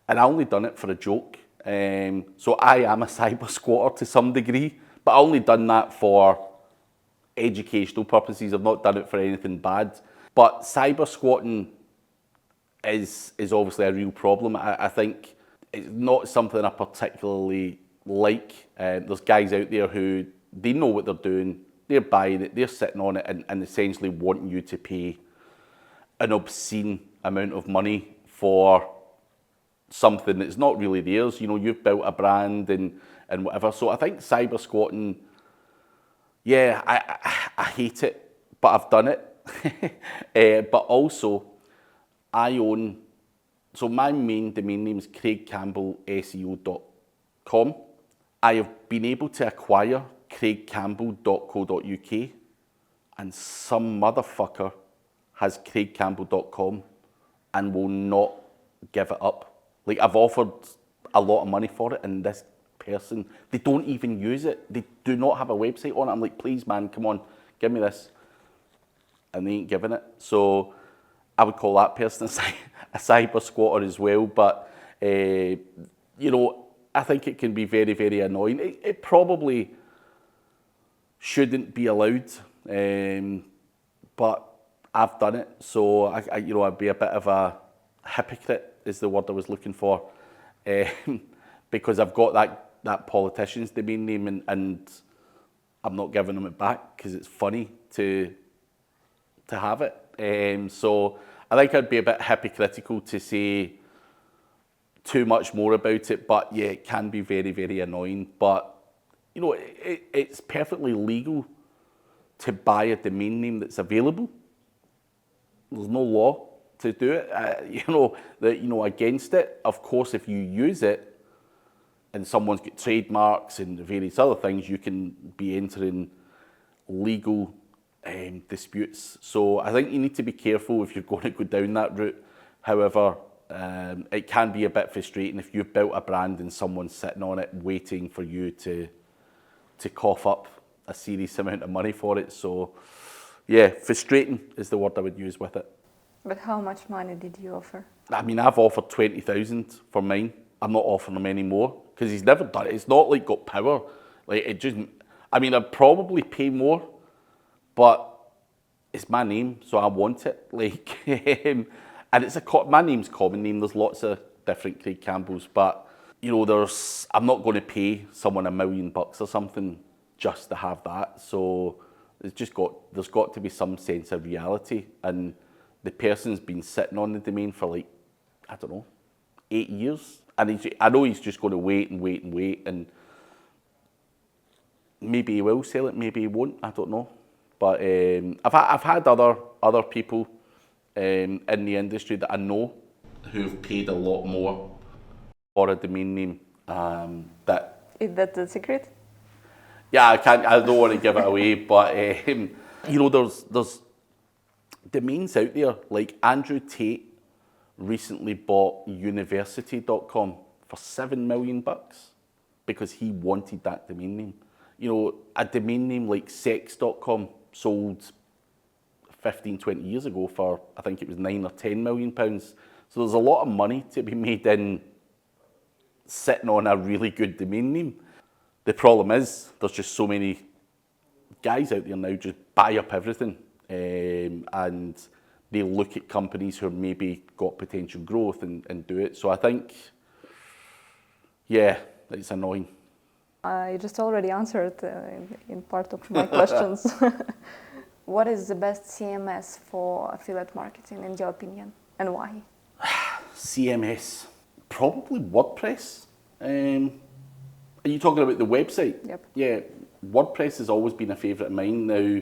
Speaker 2: And I only done it for a joke. So I am a cyber squatter to some degree, but I only done that for educational purposes. I've not done it for anything bad. But cyber squatting is obviously a real problem. I think it's not something I particularly like. There's guys out there who, they know what they're doing, they're buying it, they're sitting on it and essentially wanting you to pay an obscene amount of money for something that's not really theirs. You know, you've built a brand and whatever. So I think cyber squatting, yeah, I hate it, but I've done it. But also, so my main domain name is craigcampbellseo.com. I have been able to acquire craigcampbell.co.uk, and some motherfucker has craigcampbell.com and will not give it up. Like, I've offered a lot of money for it, and this person, they don't even use it. They do not have a website on it. I'm like, please, man, come on, give me this. And they ain't giving it. So I would call that person a cyber squatter as well. But, you know, I think it can be very, very annoying. It probably shouldn't be allowed, but I've done it. So, you know, I'd be a bit of a hypocrite is the word I was looking for, because I've got that politician's domain name and I'm not giving them it back because it's funny to have it. So I think I'd be a bit hypocritical to say too much more about it, but yeah, it can be very, very annoying. But you know, it's perfectly legal to buy a domain name that's available. There's no law to do it, against it. Of course, if you use it and someone's got trademarks and various other things, you can be entering legal disputes. So I think you need to be careful if you're going to go down that route. However, it can be a bit frustrating if you've built a brand and someone's sitting on it waiting for you to cough up a serious amount of money for it. So yeah, frustrating is the word I would use with it.
Speaker 1: But how much money did you offer?
Speaker 2: I mean, I've offered 20,000 for mine. I'm not offering him any more because he's never done it. It's not like got power. Like it just, I mean, I'd probably pay more, but it's my name, so I want it. Like, and it's my name's common name. There's lots of different Craig Campbells, but you know, I'm not going to pay someone $1 million or something just to have that. So there's got to be some sense of reality. And the person's been sitting on the domain for like, I don't know, 8 years. And I know he's just going to wait and wait and wait. And maybe he will sell it, maybe he won't, I don't know. But I've had other people in the industry that I know who've paid a lot more for a domain name.
Speaker 1: Is that the secret?
Speaker 2: Yeah, I don't want to give it away, but you know, there's domains out there like Andrew Tate recently bought university.com for $7 million because he wanted that domain name. You know, a domain name like sex.com sold 15, 20 years ago for, I think it was £9 or £10 million. So there's a lot of money to be made in sitting on a really good domain name. The problem is there's just so many guys out there now just buy up everything, and they look at companies who have maybe got potential growth and do it. So I think, yeah, it's annoying.
Speaker 1: I just already answered in part of my questions. What is the best CMS for affiliate marketing in your opinion, and why?
Speaker 2: CMS, probably WordPress. Are you talking about the website?
Speaker 1: Yep.
Speaker 2: Yeah, WordPress has always been a favourite of mine. Now,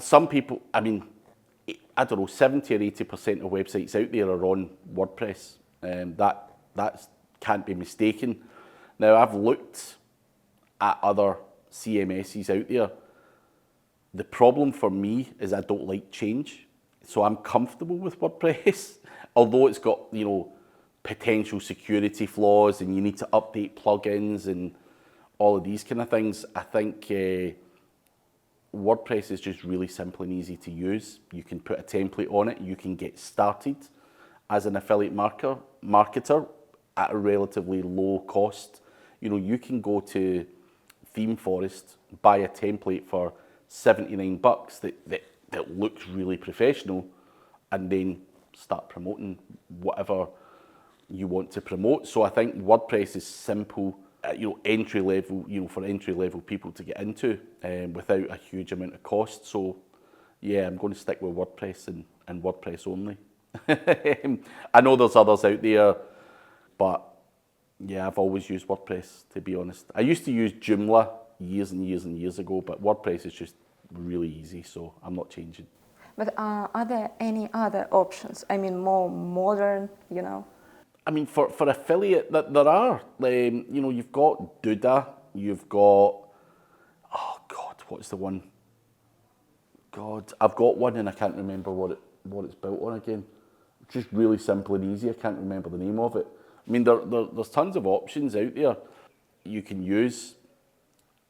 Speaker 2: some people, I mean, I don't know, 70 or 80% of websites out there are on WordPress. That can't be mistaken. Now, I've looked at other CMSs out there. The problem for me is I don't like change. So I'm comfortable with WordPress, although it's got, you know, potential security flaws and you need to update plugins and all of these kind of things. I think WordPress is just really simple and easy to use. You can put a template on it. You can get started as an affiliate marketer at a relatively low cost. You know, you can go to ThemeForest, buy a template for $79 that looks really professional, and then start promoting whatever you want to promote. So I think WordPress is simple, entry level, for entry level people to get into without a huge amount of cost. So yeah, I'm going to stick with WordPress and WordPress only. I know there's others out there, but yeah, I've always used WordPress, to be honest. I used to use Joomla years and years and years ago, but WordPress is just really easy, so I'm not changing.
Speaker 1: But are there any other options? I mean, more modern, you know?
Speaker 2: I mean, for affiliate, there are. You've got Duda, you've got, oh God, what's the one? God, I've got one and I can't remember what it's built on again. It's just really simple and easy. I can't remember the name of it. I mean, there's tons of options out there you can use.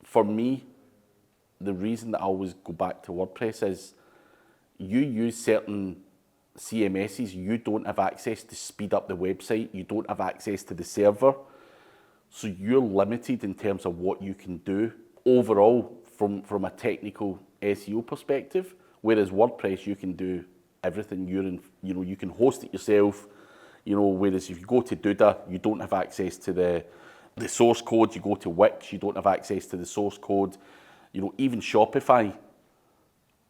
Speaker 2: For me, the reason that I always go back to WordPress is you use certain CMSs, you don't have access to speed up the website, you don't have access to the server, so you're limited in terms of what you can do overall from a technical SEO perspective, whereas WordPress you can do everything. You can host it yourself, whereas if you go to Duda, you don't have access to the the source code. You go to Wix, you don't have access to the source code. You know, even Shopify,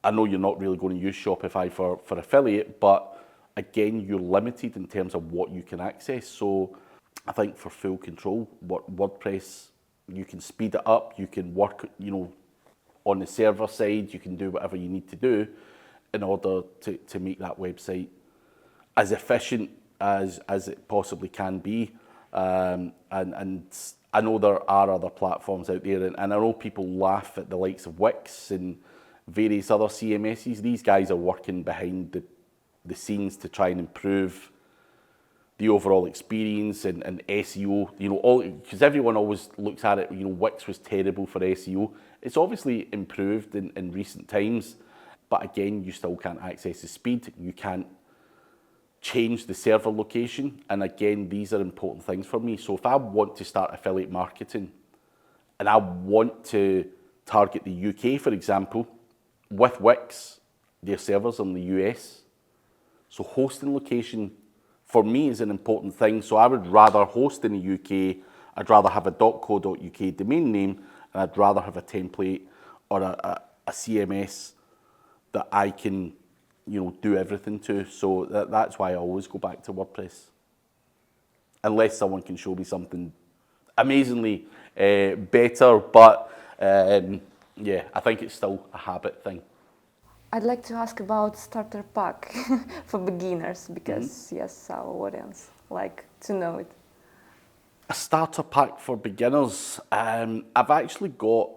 Speaker 2: I know you're not really going to use Shopify for affiliate, but again, you're limited in terms of what you can access. So I think for full control, WordPress, you can speed it up, you can work, you know, on the server side, you can do whatever you need to do in order to make that website as efficient as it possibly can be. And I know there are other platforms out there, and I know people laugh at the likes of Wix and various other CMSs. These guys are working behind the scenes to try and improve the overall experience and SEO, you know, all, because everyone always looks at it, you know, Wix was terrible for SEO. It's obviously improved in recent times, but again, you still can't access the speed. You can't change the server location. And again, these are important things for me. So if I want to start affiliate marketing and I want to target the UK, for example, with Wix, their servers in the US. So hosting location for me is an important thing. So I would rather host in the UK, I'd rather have a .co.uk domain name, and I'd rather have a template or a CMS that I can, you know, do everything to. So that's why I always go back to WordPress. Unless someone can show me something amazingly better, but yeah, I think it's still a habit thing.
Speaker 1: I'd like to ask about starter pack for beginners because yes, our audience like to know it.
Speaker 2: A starter pack for beginners. I've actually got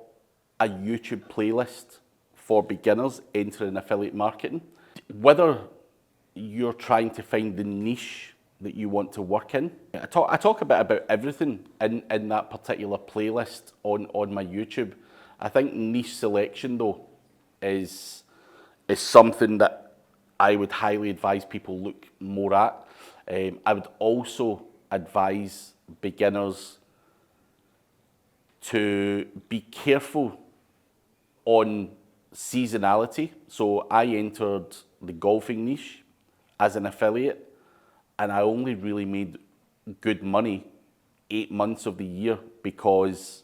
Speaker 2: a YouTube playlist for beginners entering affiliate marketing. Whether you're trying to find the niche that you want to work in, I talk a bit about everything in that particular playlist on my YouTube. I think niche selection though is something that I would highly advise people look more at. I would also advise beginners to be careful on seasonality. So I entered the golfing niche as an affiliate, and I only really made good money 8 months of the year because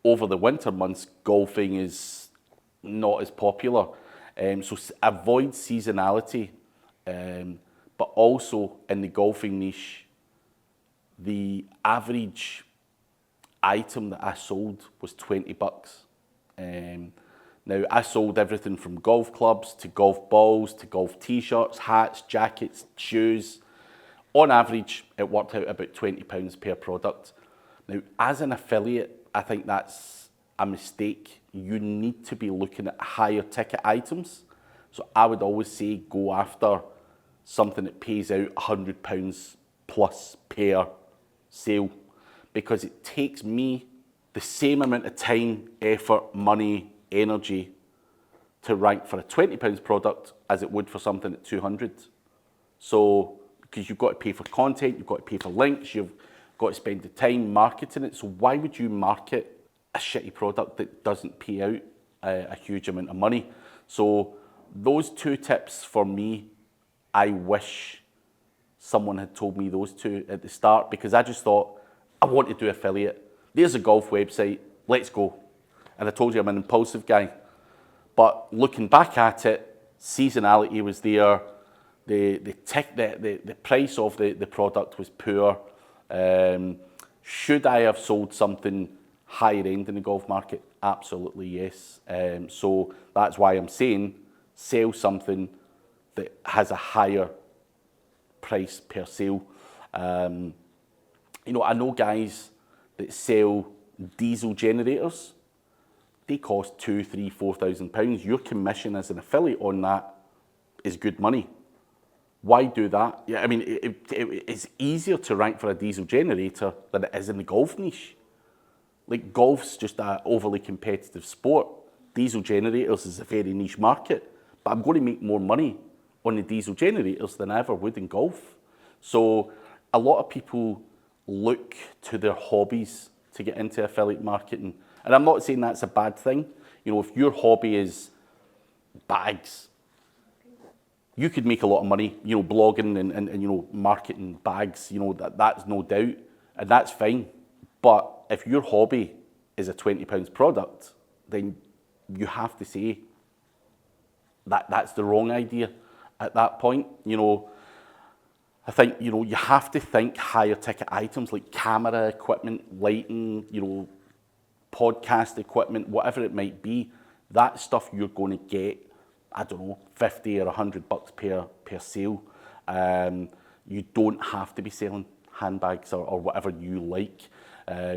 Speaker 2: over the winter months, golfing is not as popular. So avoid seasonality, but also in the golfing niche, the average item that I sold was $20. Now I sold everything from golf clubs to golf balls to golf t-shirts, hats, jackets, shoes. On average, it worked out about £20 per product. Now, as an affiliate, I think that's a mistake. You need to be looking at higher ticket items. So I would always say go after something that pays out £100 plus per sale, because it takes me the same amount of time, effort, money, energy to rank for a £20 product as it would for something at 200. So, because you've got to pay for content, you've got to pay for links, you've got to spend the time marketing it. So why would you market a shitty product that doesn't pay out a huge amount of money? So those two tips for me, I wish someone had told me those two at the start, because I just thought, I want to do affiliate. There's a golf website, let's go. And I told you I'm an impulsive guy. But looking back at it, seasonality was there. The price of the product was poor. Should I have sold something higher end in the golf market? Absolutely yes. So that's why I'm saying sell something that has a higher price per sale. You know, I know guys that sell diesel generators. They cost £2,000, £3,000, £4,000. Your commission as an affiliate on that is good money. Why do that? Yeah, I mean, it's easier to rank for a diesel generator than it is in the golf niche. Like, golf's just an overly competitive sport. Diesel generators is a very niche market, but I'm going to make more money on the diesel generators than I ever would in golf. So a lot of people look to their hobbies to get into affiliate marketing. And I'm not saying that's a bad thing. You know, if your hobby is bags, you could make a lot of money, you know, blogging and you know, marketing bags, you know, that's no doubt, and that's fine. But if your hobby is a £20 product, then you have to say that that's the wrong idea at that point. You know, I think, you know, you have to think higher ticket items like camera equipment, lighting, you know, podcast equipment, whatever it might be. That stuff you're going to get, I don't know, 50 or $100 per sale. You don't have to be selling handbags or whatever you like.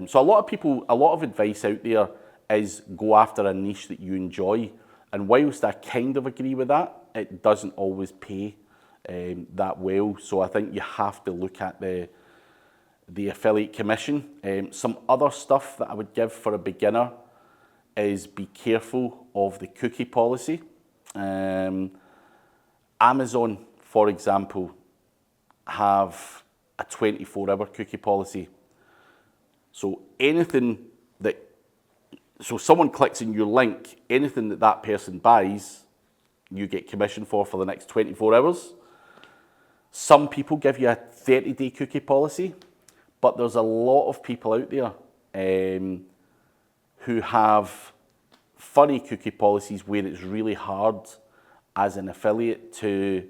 Speaker 2: So a lot of advice out there is go after a niche that you enjoy. And whilst I kind of agree with that, it doesn't always pay that well. So I think you have to look at the affiliate commission. Some other stuff that I would give for a beginner is be careful of the cookie policy. Amazon, for example, have a 24-hour cookie policy. So so someone clicks on your link, anything that person buys, you get commission for the next 24 hours. Some people give you a 30-day cookie policy, but there's a lot of people out there who have funny cookie policies where it's really hard as an affiliate to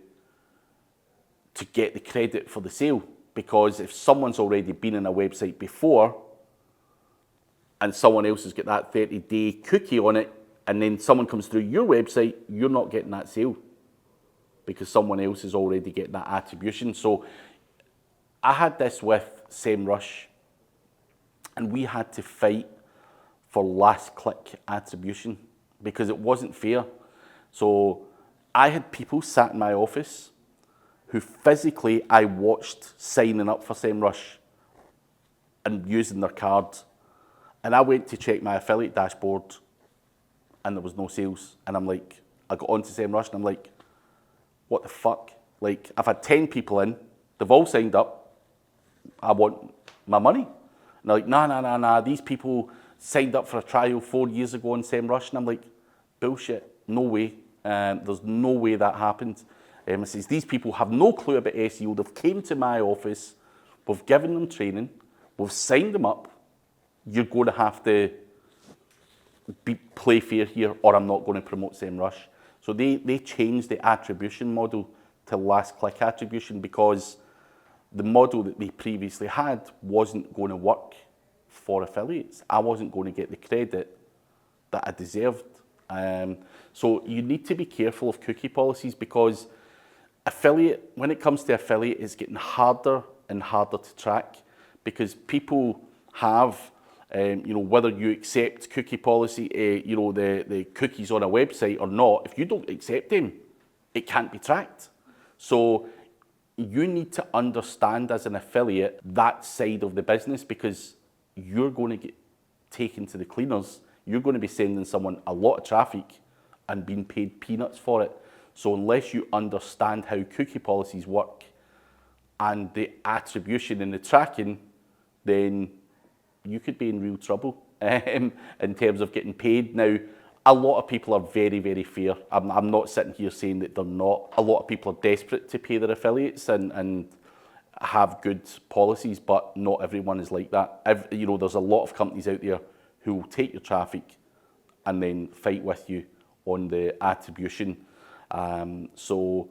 Speaker 2: get the credit for the sale. Because if someone's already been on a website before and someone else has got that 30-day cookie on it, and then someone comes through your website, you're not getting that sale because someone else is already getting that attribution. So I had this with SEMrush, and we had to fight for last click attribution because it wasn't fair. So I had people sat in my office who physically I watched signing up for SEMrush and using their card. And I went to check my affiliate dashboard and there was no sales. And I'm like, I got onto SEMrush and I'm like, what the fuck? Like, I've had 10 people in, they've all signed up, I want my money. And they're like, nah, these people signed up for a trial 4 years ago on SEMrush. And I'm like, bullshit, no way. There's no way that happened. It says, these people have no clue about SEO. They've came to my office, we've given them training, we've signed them up. You're going to have to play fair here or I'm not going to promote SEMrush. So they changed the attribution model to last click attribution because the model that they previously had wasn't going to work for affiliates. I wasn't going to get the credit that I deserved. So you need to be careful of cookie policies because when it comes to affiliate, it's getting harder and harder to track because people have, whether you accept cookie policy, the cookies on a website or not, if you don't accept them, it can't be tracked. So you need to understand as an affiliate that side of the business because you're going to get taken to the cleaners. You're going to be sending someone a lot of traffic and being paid peanuts for it. So unless you understand how cookie policies work and the attribution and the tracking, then you could be in real trouble in terms of getting paid. Now, a lot of people are very, very fair. I'm not sitting here saying that they're not. A lot of people are desperate to pay their affiliates and have good policies, but not everyone is like that. There's a lot of companies out there who will take your traffic and then fight with you on the attribution. So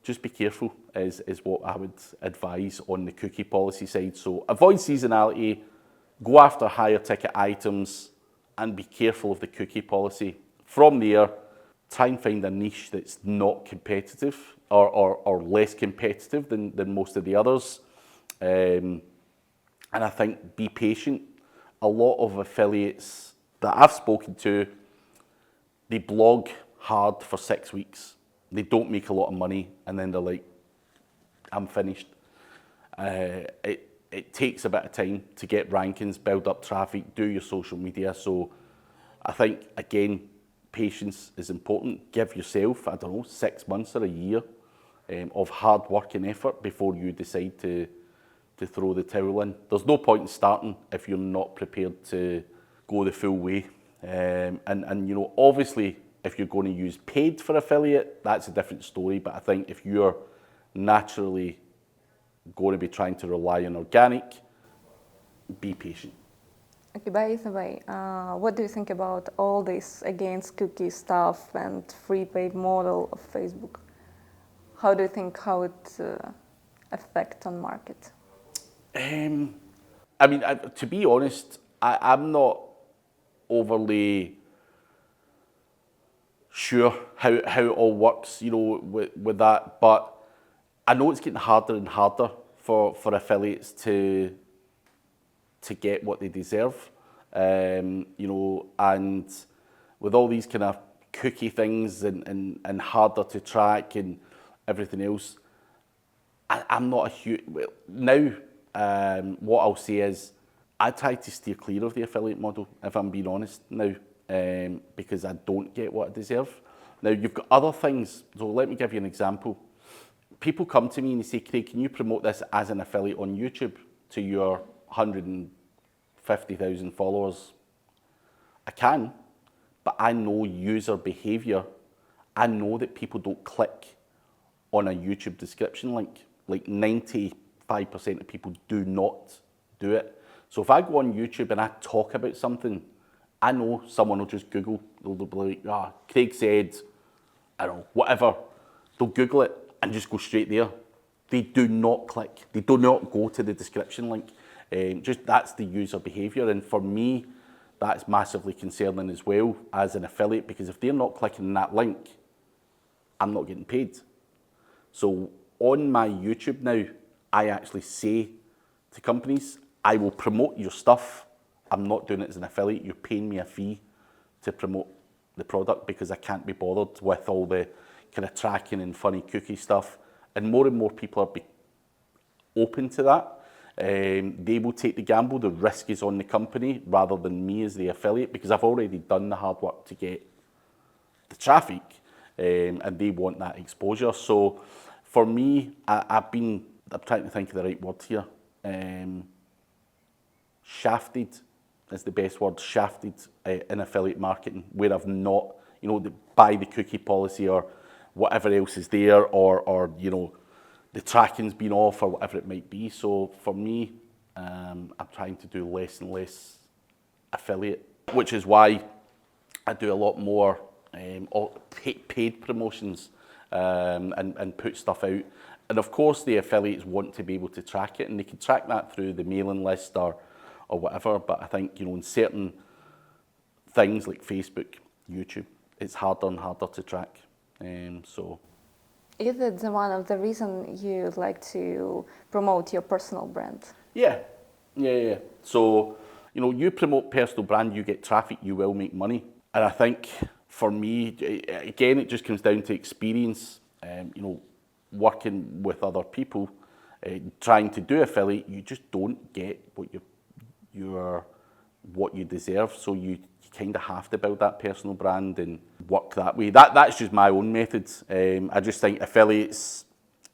Speaker 2: just be careful is what I would advise on the cookie policy side. So avoid seasonality, go after higher ticket items, and be careful of the cookie policy. From there, try and find a niche that's not competitive or less competitive than most of the others. And I think be patient. A lot of affiliates that I've spoken to, they blog hard for 6 weeks. They don't make a lot of money, and then they're like, I'm finished. It takes a bit of time to get rankings, build up traffic, do your social media. So I think, again, patience is important. Give yourself, 6 months or a year of hard work and effort before you decide to throw the towel in. There's no point in starting if you're not prepared to go the full way. And obviously, if you're going to use paid for affiliate, that's a different story. But I think if you're naturally going to be trying to rely on organic, be patient.
Speaker 1: Okay, by the way, what do you think about all this against cookie stuff and free paid model of Facebook? How do you think how it affect on market?
Speaker 2: I mean, to be honest, I'm not overly sure how it all works, you know, with that. But I know it's getting harder and harder for affiliates to get what they deserve, you know, and with all these kind of cookie things and harder to track and everything else, I'm not a huge, well, now what I'll say is I try to steer clear of the affiliate model, if I'm being honest now, because I don't get what I deserve. Now, you've got other things, so let me give you an example. People come to me and they say, Craig, can you promote this as an affiliate on YouTube to your 150,000 followers? I can, but I know user behavior. I know that people don't click on a YouTube description link. Like 95% of people do not do it. So if I go on YouTube and I talk about something, I know someone will just Google, they'll be like, Craig said, I don't know, whatever. They'll Google it and just go straight there. They do not click. They do not go to the description link. Just that's the user behavior. And for me, that's massively concerning as well as an affiliate, because if they're not clicking that link, I'm not getting paid. So on my YouTube now, I actually say to companies, I will promote your stuff. I'm not doing it as an affiliate. You're paying me a fee to promote the product because I can't be bothered with all the kind of tracking and funny cookie stuff. And more people are open to that. They will take the gamble. The risk is on the company rather than me as the affiliate, because I've already done the hard work to get the traffic, and they want that exposure. So for me, I'm trying to think of the right word here. Shafted is the best word, shafted in affiliate marketing, where I've not, you know, by the cookie policy or whatever else is there, or you know, the tracking's been off or whatever it might be. So for me, I'm trying to do less and less affiliate, which is why I do a lot more paid promotions and put stuff out. And of course, the affiliates want to be able to track it, and they can track that through the mailing list or whatever. But I think, you know, in certain things like Facebook, YouTube, it's harder and harder to track. So.
Speaker 1: Is it one of the reasons you like to promote your personal brand?
Speaker 2: Yeah. So, you know, you promote personal brand, you get traffic, you will make money. And I think for me, again, it just comes down to experience. You know, working with other people, trying to do affiliate, you just don't get what you deserve. So you kind of have to build that personal brand and work that way. That's just my own methods. I just think affiliates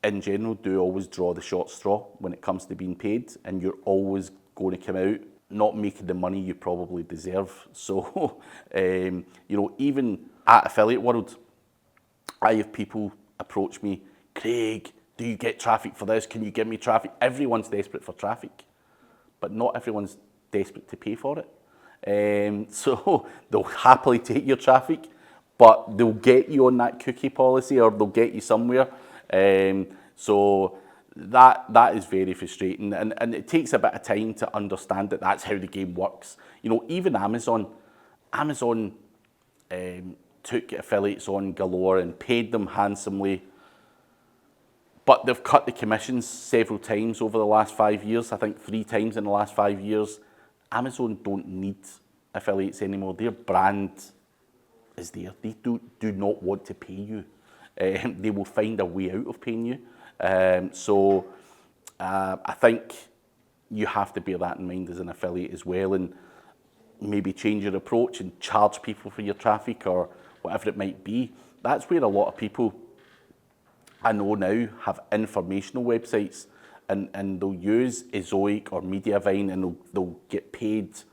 Speaker 2: in general do always draw the short straw when it comes to being paid, and you're always going to come out not making the money you probably deserve. So, you know, even at Affiliate World, I have people approach me, Craig, do you get traffic for this? Can you give me traffic? Everyone's desperate for traffic, but not everyone's desperate to pay for it. So they'll happily take your traffic, but they'll get you on that cookie policy, or they'll get you somewhere. So that is very frustrating, and it takes a bit of time to understand that that's how the game works. You know, even Amazon took affiliates on galore and paid them handsomely, but they've cut the commissions several times over the last 5 years. I think 3 times in the last 5 years. Amazon don't need affiliates anymore. Their brand is there. They do not want to pay you. They will find a way out of paying you. So I think you have to bear that in mind as an affiliate as well, and maybe change your approach and charge people for your traffic or whatever it might be. That's where a lot of people I know now have informational websites, and they'll use Ezoic or Mediavine, and they'll get paid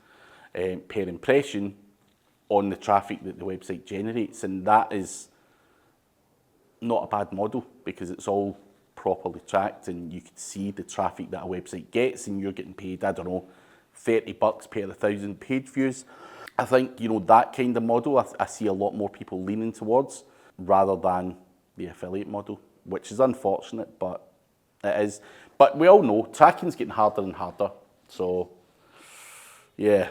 Speaker 2: per impression on the traffic that the website generates, and that is not a bad model because it's all properly tracked and you can see the traffic that a website gets, and you're getting paid, I don't know, $30 per 1,000 page views. I think, you know, that kind of model I see a lot more people leaning towards rather than the affiliate model, which is unfortunate, but it is. But we all know tracking's getting harder and harder. So, yeah.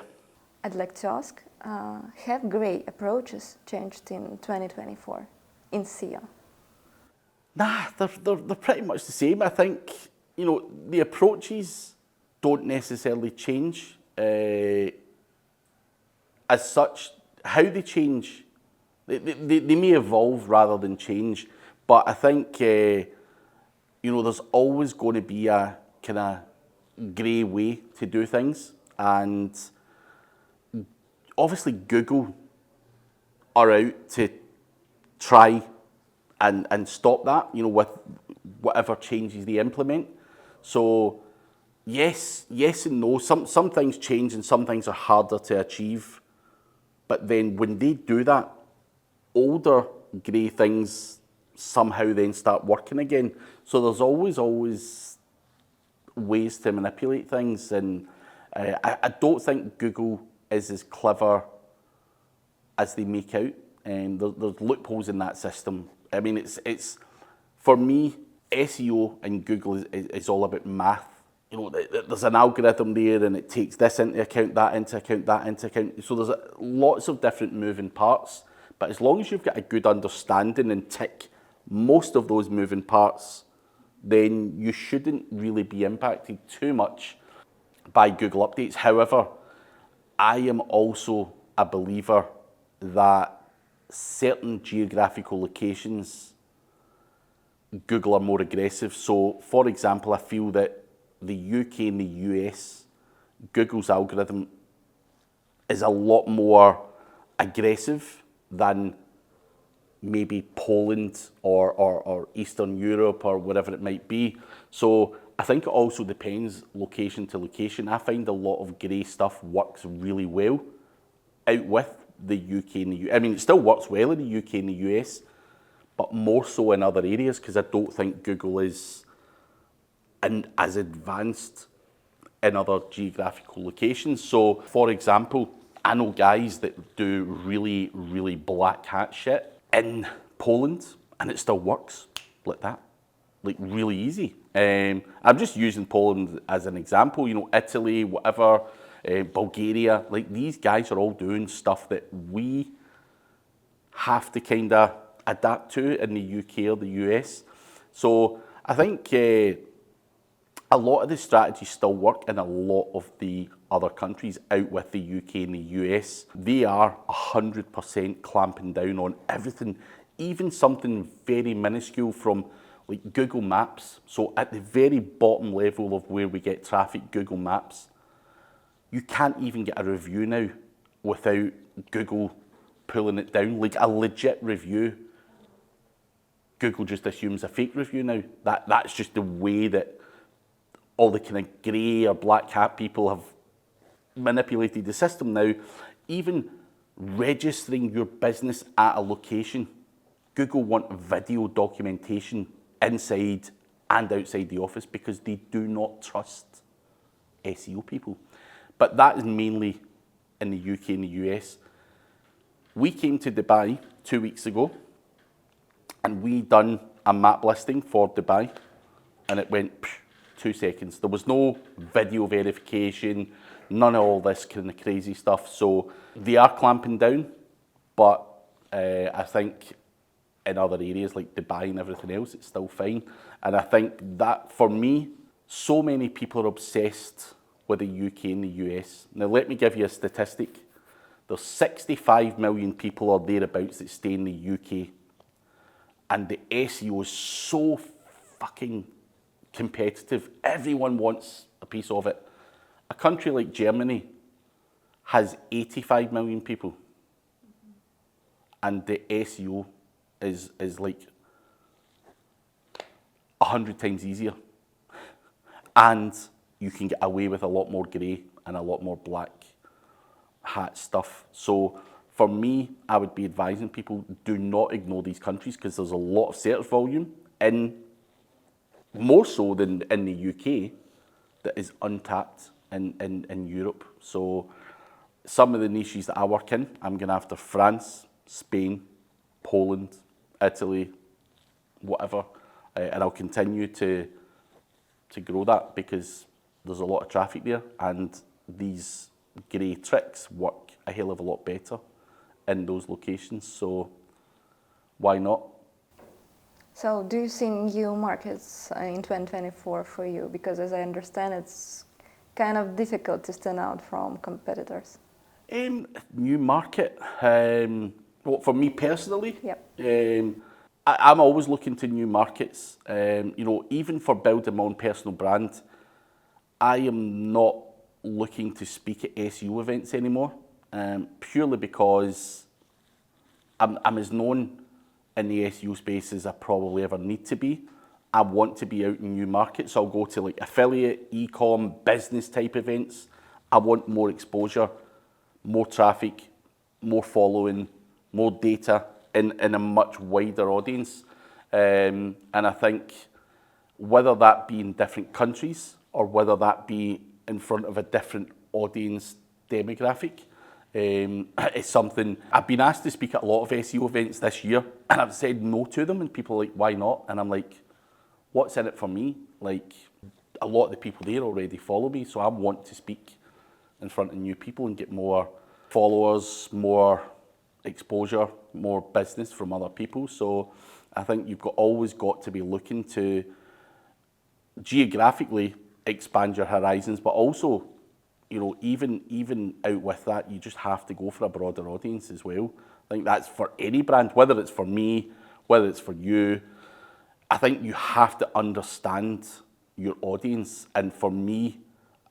Speaker 1: I'd like to ask, have grey approaches changed in 2024 in SEO?
Speaker 2: Nah, they're pretty much the same. I think, you know, the approaches don't necessarily change as such. How they change, they may evolve rather than change, but I think, you know, there's always going to be a kind of grey way to do things. And obviously Google are out to try and stop that, you know, with whatever changes they implement. So yes and no. Some things change and some things are harder to achieve. But then when they do that, older grey things somehow then start working again. So there's always ways to manipulate things. And I don't think Google is as clever as they make out. And there's loopholes in that system. I mean, it's for me, SEO and Google is all about math. You know, there's an algorithm there, and it takes this into account, that into account, that into account. So there's lots of different moving parts. But as long as you've got a good understanding and tick most of those moving parts, then you shouldn't really be impacted too much by Google updates. However, I am also a believer that certain geographical locations, Google are more aggressive. So, for example, I feel that the UK and the US, Google's algorithm is a lot more aggressive than maybe Poland or Eastern Europe or whatever it might be. So I think it also depends location to location. I find a lot of grey stuff works really well out with the UK and the US. I mean, it still works well in the UK and the US, but more so in other areas because I don't think Google is as advanced in other geographical locations. So, for example, I know guys that do really, really black hat shit in Poland and it still works like that, like really easy. I'm just using Poland as an example, you know, Italy, whatever, Bulgaria, like these guys are all doing stuff that we have to kind of adapt to in the UK or the US. So I think a lot of the strategies still work in a lot of the other countries out with the UK and the US. They are 100% clamping down on everything, even something very minuscule from like Google Maps. So at the very bottom level of where we get traffic, Google Maps, you can't even get a review now without Google pulling it down. Like a legit review, Google just assumes a fake review now. That's just the way that all the kind of grey or black hat people have manipulated the system now. Even registering your business at a location, Google want video documentation inside and outside the office because they do not trust SEO people. But that is mainly in the UK and the US. We came to Dubai 2 weeks ago and we done a map listing for Dubai and it went 2 seconds. There was no video verification, none of all this kind of crazy stuff. So they are clamping down, but I think in other areas like Dubai and everything else, it's still fine. And I think that for me, so many people are obsessed with the UK and the US. Now let me give you a statistic. There's 65 million people or thereabouts that stay in the UK. And the SEO is so fucking competitive. Everyone wants a piece of it. A country like Germany has 85 million people. And the SEO is like 100 times easier. And you can get away with a lot more grey and a lot more black hat stuff. So for me, I would be advising people, do not ignore these countries because there's a lot of search volume in, more so than in the UK, that is untapped in Europe. So some of the niches that I work in, I'm going after France, Spain, Poland, Italy, whatever, and I'll continue to grow that because there's a lot of traffic there, and these grey tricks work a hell of a lot better in those locations. So why not?
Speaker 1: So do you see new markets in 2024 for you? Because as I understand, it's kind of difficult to stand out from competitors.
Speaker 2: New market. Well, for me personally,
Speaker 1: Yep.
Speaker 2: I'm always looking to new markets. Even for building my own personal brand, I am not looking to speak at SEO events anymore, purely because I'm as known in the SEO space as I probably ever need to be. I want to be out in new markets. So I'll go to like affiliate, e-com, business type events. I want more exposure, more traffic, more following, more data in a much wider audience. And I think whether that be in different countries or whether that be in front of a different audience demographic, it's something I've been asked to speak at a lot of SEO events this year, and I've said no to them, and people are like, why not? And I'm like, what's in it for me? Like, a lot of the people there already follow me, so I want to speak in front of new people and get more followers, more exposure, more business from other people. So I think you've always got to be looking to geographically expand your horizons, but also, even out with that, you just have to go for a broader audience as well. I think that's for any brand, whether it's for me, whether it's for you. I think you have to understand your audience. And for me,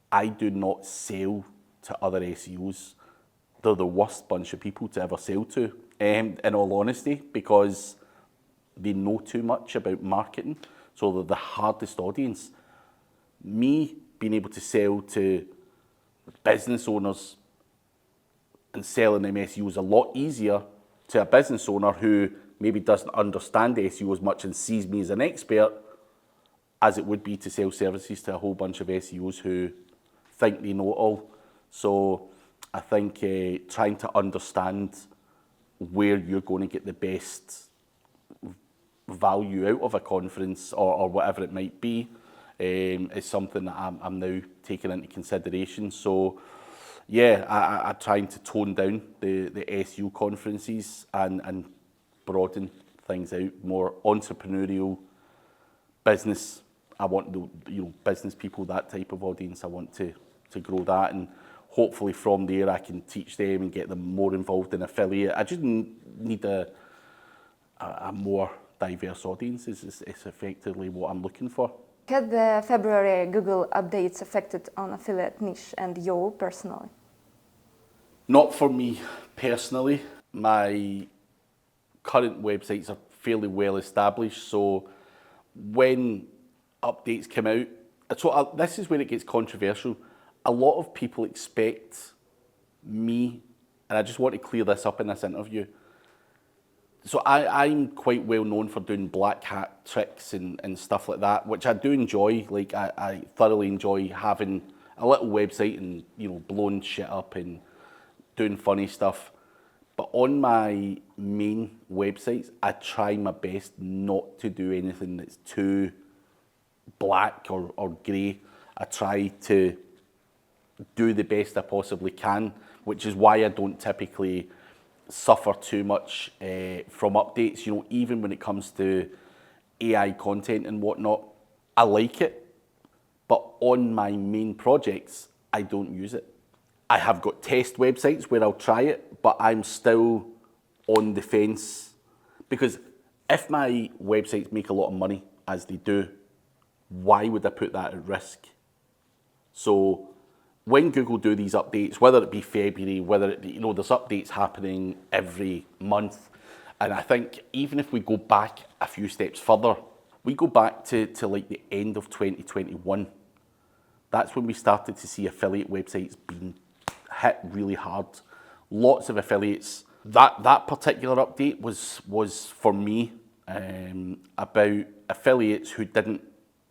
Speaker 2: I do not sell to other SEOs. They're the worst bunch of people to ever sell to, in all honesty, because they know too much about marketing. So they're the hardest audience. Me being able to sell to business owners and selling them SEO is a lot easier to a business owner who maybe doesn't understand SEO as much and sees me as an expert as it would be to sell services to a whole bunch of SEOs who think they know it all. So I think trying to understand where you're going to get the best value out of a conference or whatever it might be is something that I'm now taking into consideration. So yeah, I'm trying to tone down the SEO conferences and broaden things out, more entrepreneurial business. I want the business people, that type of audience. I want to grow that, and hopefully from there I can teach them and get them more involved in affiliate. I just need a more diverse audience. Is effectively what I'm looking for.
Speaker 1: Had the February Google updates affected on affiliate niche and you personally?
Speaker 2: Not for me personally. My current websites are fairly well established, so when updates come out, this is where it gets controversial. A lot of people expect me, and I just want to clear this up in this interview. So I'm quite well known for doing black hat tricks and stuff like that, which I do enjoy. Like I thoroughly enjoy having a little website and blowing shit up and doing funny stuff. But on my main websites, I try my best not to do anything that's too black or grey. I try to do the best I possibly can, which is why I don't typically suffer too much from updates. Even when it comes to AI content and whatnot, I like it, but on my main projects, I don't use it. I have got test websites where I'll try it, but I'm still on the fence, because if my websites make a lot of money, as they do, why would I put that at risk? So when Google do these updates, whether it be February, whether it be, there's updates happening every month. And I think even if we go back a few steps further, we go back to like the end of 2021. That's when we started to see affiliate websites being hit really hard. Lots of affiliates. That particular update was for me about affiliates who didn't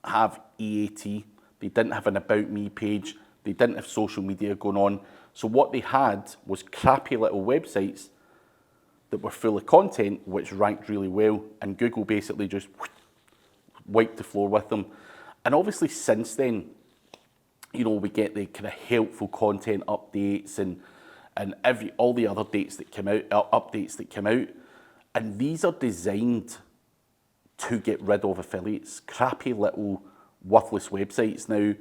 Speaker 2: have EAT. They didn't have an About Me page. They didn't have social media going on. So what they had was crappy little websites that were full of content which ranked really well, and Google basically just wiped the floor with them. And obviously since then, you know, we get the kind of helpful content updates and all the other updates that come out, and these are designed to get rid of affiliates, crappy little worthless websites. Now,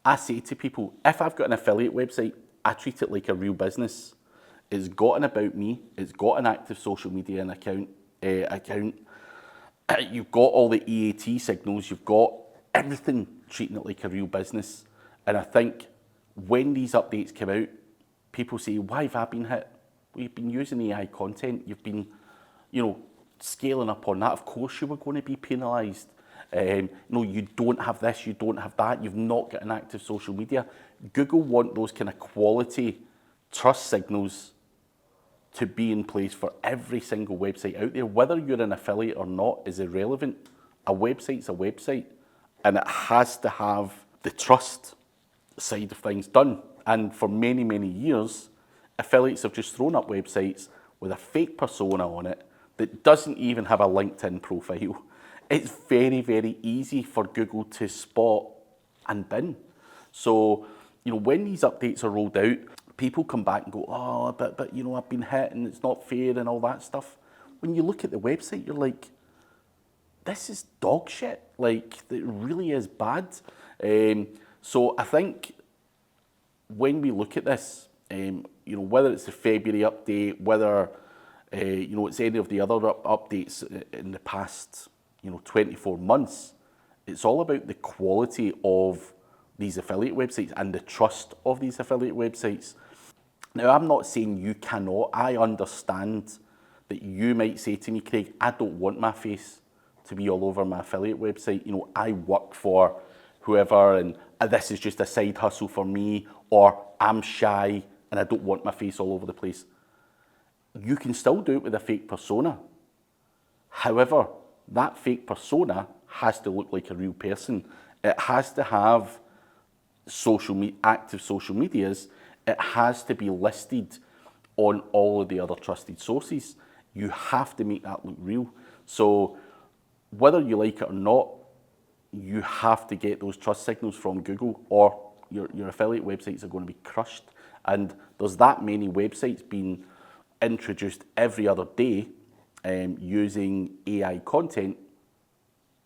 Speaker 2: I say to people, if I've got an affiliate website, I treat it like a real business. It's got an about me, it's got an active social media account. You've got all the EAT signals, you've got everything, treating it like a real business. And I think when these updates come out, people say, why have I been hit? Well, you've been using AI content, you've been, you know, scaling up on that. Of course you were going to be penalised. No, you don't have this, you don't have that, you've not got an active social media. Google want those kind of quality trust signals to be in place for every single website out there. Whether you're an affiliate or not is irrelevant. A website's a website, and it has to have the trust side of things done. And for many, many years, affiliates have just thrown up websites with a fake persona on it that doesn't even have a LinkedIn profile. It's very, very easy for Google to spot and bin. So, you know, when these updates are rolled out, people come back and go, oh, but you know, I've been hit and it's not fair and all that stuff. When you look at the website, you're like, this is dog shit. Like, it really is bad. So I think when we look at this, you know, whether it's the February update, whether you know, it's any of the other updates in the past, you know, 24 months, it's all about the quality of these affiliate websites and the trust of these affiliate websites. Now, I'm not saying you cannot. I understand that you might say to me, Craig, I don't want my face to be all over my affiliate website. You know, I work for whoever and this is just a side hustle for me, or I'm shy and I don't want my face all over the place. You can still do it with a fake persona. However, that fake persona has to look like a real person. It has to have active social medias. It has to be listed on all of the other trusted sources. You have to make that look real. So whether you like it or not, you have to get those trust signals from Google, or your affiliate websites are going to be crushed. And there's that many websites being introduced every other day using AI content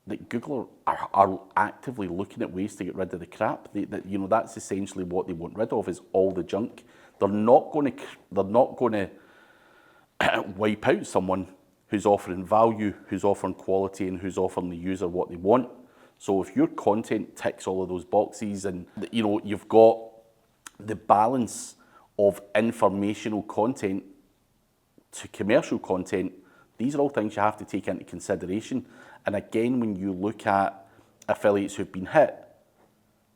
Speaker 2: that Google are actively looking at ways to get rid of the crap. You know, that's essentially what they want rid of, is all the junk. They're not going to wipe out someone who's offering value, who's offering quality, and who's offering the user what they want. So if your content ticks all of those boxes, and you know, you've got the balance of informational content to commercial content, these are all things you have to take into consideration. And again, when you look at affiliates who've been hit,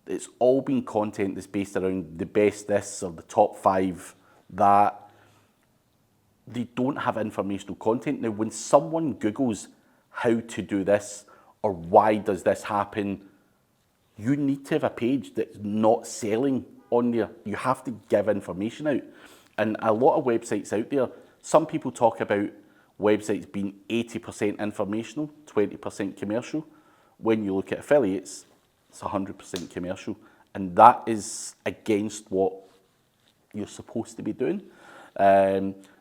Speaker 2: it's all been content that's based around the best this or the top 5 that. They don't have informational content. Now, when someone Googles how to do this or why does this happen, you need to have a page that's not selling on there. You have to give information out. And a lot of websites out there, some people talk about websites being 80% informational, 20% commercial. When you look at affiliates, it's 100% commercial. And that is against what you're supposed to be doing.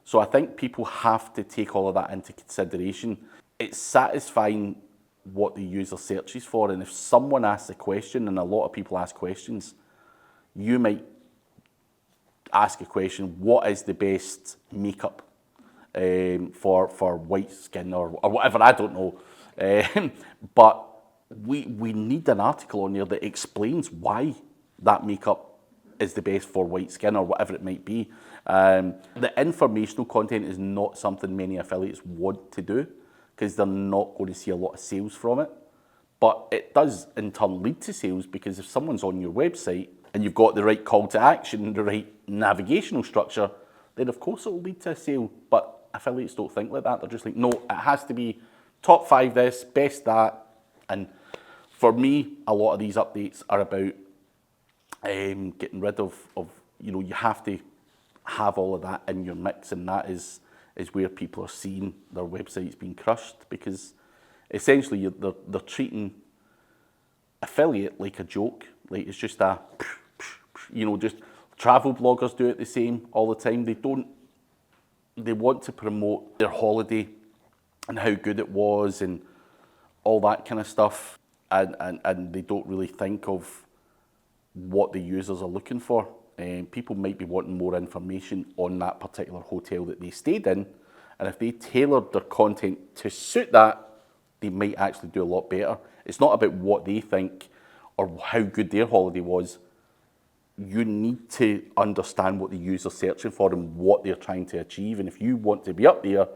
Speaker 2: So I think people have to take all of that into consideration. It's satisfying what the user searches for, and if someone asks a question, and a lot of people ask questions, you might ask a question, what is the best makeup for white skin or whatever, I don't know. But we need an article on there that explains why that makeup is the best for white skin or whatever it might be. The informational content is not something many affiliates want to do because they're not going to see a lot of sales from it. But it does in turn lead to sales, because if someone's on your website and you've got the right call to action, the right navigational structure, then of course it will lead to a sale. But affiliates don't think like that. They're just like, no, it has to be top 5 this, best that. And for me, a lot of these updates are about getting rid of, you have to have all of that in your mix, and that is where people are seeing their websites being crushed, because essentially they're treating affiliate like a joke. Like it's just just travel bloggers do it the same all the time. They want to promote their holiday and how good it was and all that kind of stuff, and they don't really think of what the users are looking for. People might be wanting more information on that particular hotel that they stayed in, and if they tailored their content to suit that, they might actually do a lot better. It's not about what they think or how good their holiday was. You need to understand what the user's searching for and what they're trying to achieve. And if you want to be up there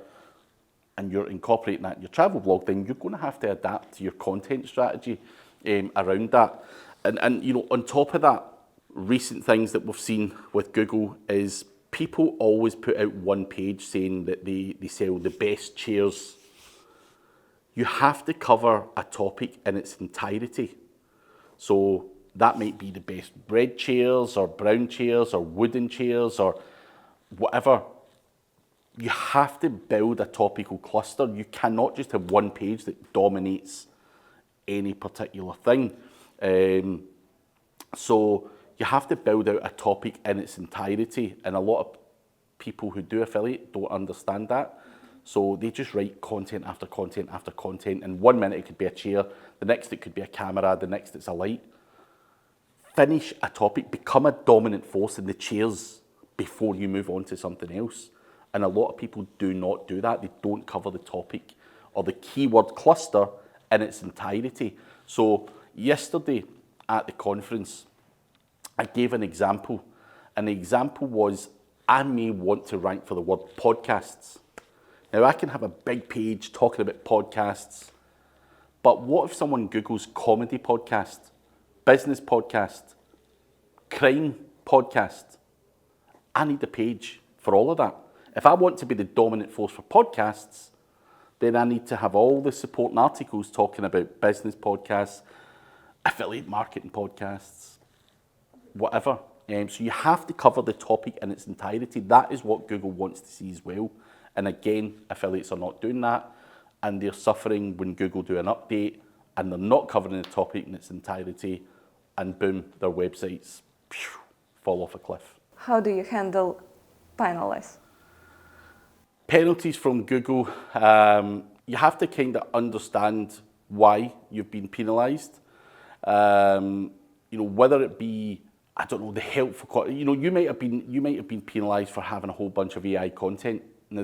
Speaker 2: and you're incorporating that in your travel blog, then you're going to have to adapt to your content strategy around that. And on top of that, recent things that we've seen with Google is people always put out one page saying that they sell the best chairs. You have to cover a topic in its entirety. So that might be the best red chairs or brown chairs or wooden chairs or whatever. You have to build a topical cluster. You cannot just have one page that dominates any particular thing. So you have to build out a topic in its entirety, and a lot of people who do affiliate don't understand that. So they just write content after content after content, and 1 minute it could be a chair, the next it could be a camera, the next it's a light. Finish a topic, become a dominant force in the chairs before you move on to something else. And a lot of people do not do that. They don't cover the topic or the keyword cluster in its entirety. So yesterday at the conference, I gave an example, and the example was I may want to rank for the word podcasts. Now I can have a big page talking about podcasts, but what if someone Googles comedy podcast, business podcast, crime podcast? I need a page for all of that. If I want to be the dominant force for podcasts, then I need to have all the supporting articles talking about business podcasts, affiliate marketing podcasts, whatever. So you have to cover the topic in its entirety. That is what Google wants to see as well. And again, affiliates are not doing that, and they're suffering when Google do an update and they're not covering the topic in its entirety, and boom, their websites fall off a cliff.
Speaker 1: How do you handle penalties?
Speaker 2: Penalties from Google, you have to kind of understand why you've been penalised. Whether it be, I don't know, the helpful, you might have been penalised for having a whole bunch of AI content. Now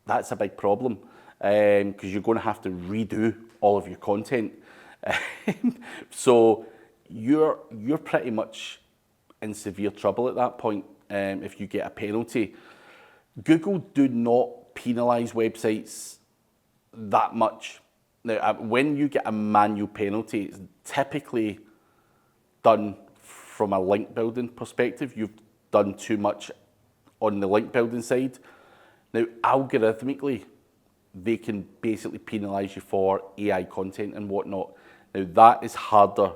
Speaker 2: that's a big problem, because you're going to have to redo all of your content. So you're pretty much in severe trouble at that point if you get a penalty. Google do not penalise websites that much. Now, when you get a manual penalty, it's typically done from a link building perspective. You've done too much on the link building side. Now, algorithmically, they can basically penalise you for AI content and whatnot. Now, that is harder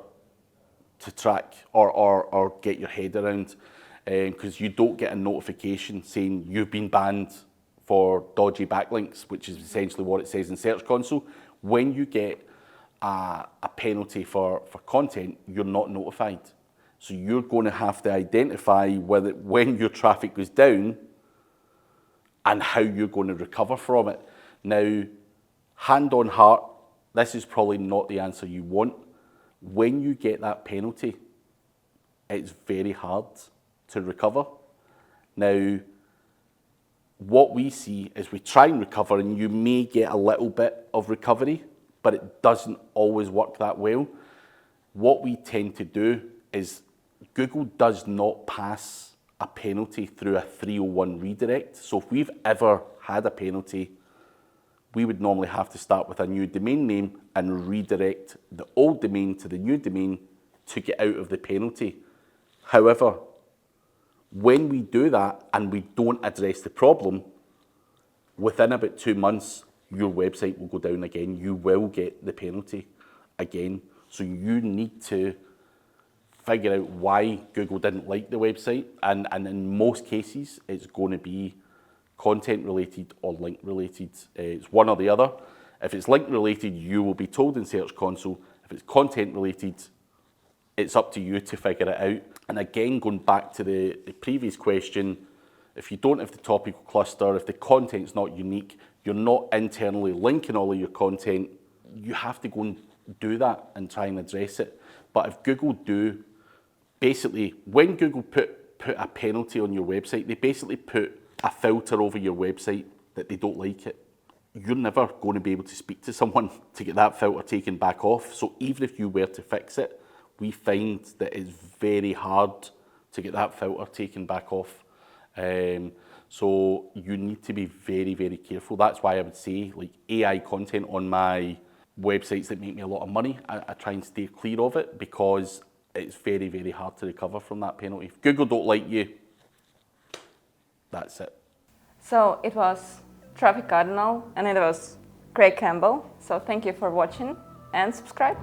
Speaker 2: to track or get your head around, because you don't get a notification saying you've been banned for dodgy backlinks, which is essentially what it says in Search Console. When you get a penalty for content, you're not notified. So you're going to have to identify when your traffic goes down and how you're going to recover from it. Now, hand on heart, this is probably not the answer you want. When you get that penalty, it's very hard to recover. Now, what we see is we try and recover, and you may get a little bit of recovery, but it doesn't always work that well. What we tend to do is Google does not pass a penalty through a 301 redirect. So if we've ever had a penalty, we would normally have to start with a new domain name and redirect the old domain to the new domain to get out of the penalty. However, when we do that and we don't address the problem, within about 2 months, your website will go down again. You will get the penalty again. So you need to figure out why Google didn't like the website, and in most cases, it's going to be content related or link related. It's one or the other. If it's link related, you will be told in Search Console. If it's content related, it's up to you to figure it out. And again, going back to the previous question, if you don't have the topical cluster, if the content's not unique, you're not internally linking all of your content, you have to go and do that and try and address it. But if Google do, basically, when Google put a penalty on your website, they basically put a filter over your website that they don't like it. You're never going to be able to speak to someone to get that filter taken back off. So even if you were to fix it, we find that it's very hard to get that filter taken back off. So you need to be very, very careful. That's why I would say, like, AI content on my websites that make me a lot of money, I try and stay clear of it, because it's very, very hard to recover from that penalty. If Google don't like you, that's it.
Speaker 1: So it was Traffic Cardinal and it was Craig Campbell. So thank you for watching and subscribe.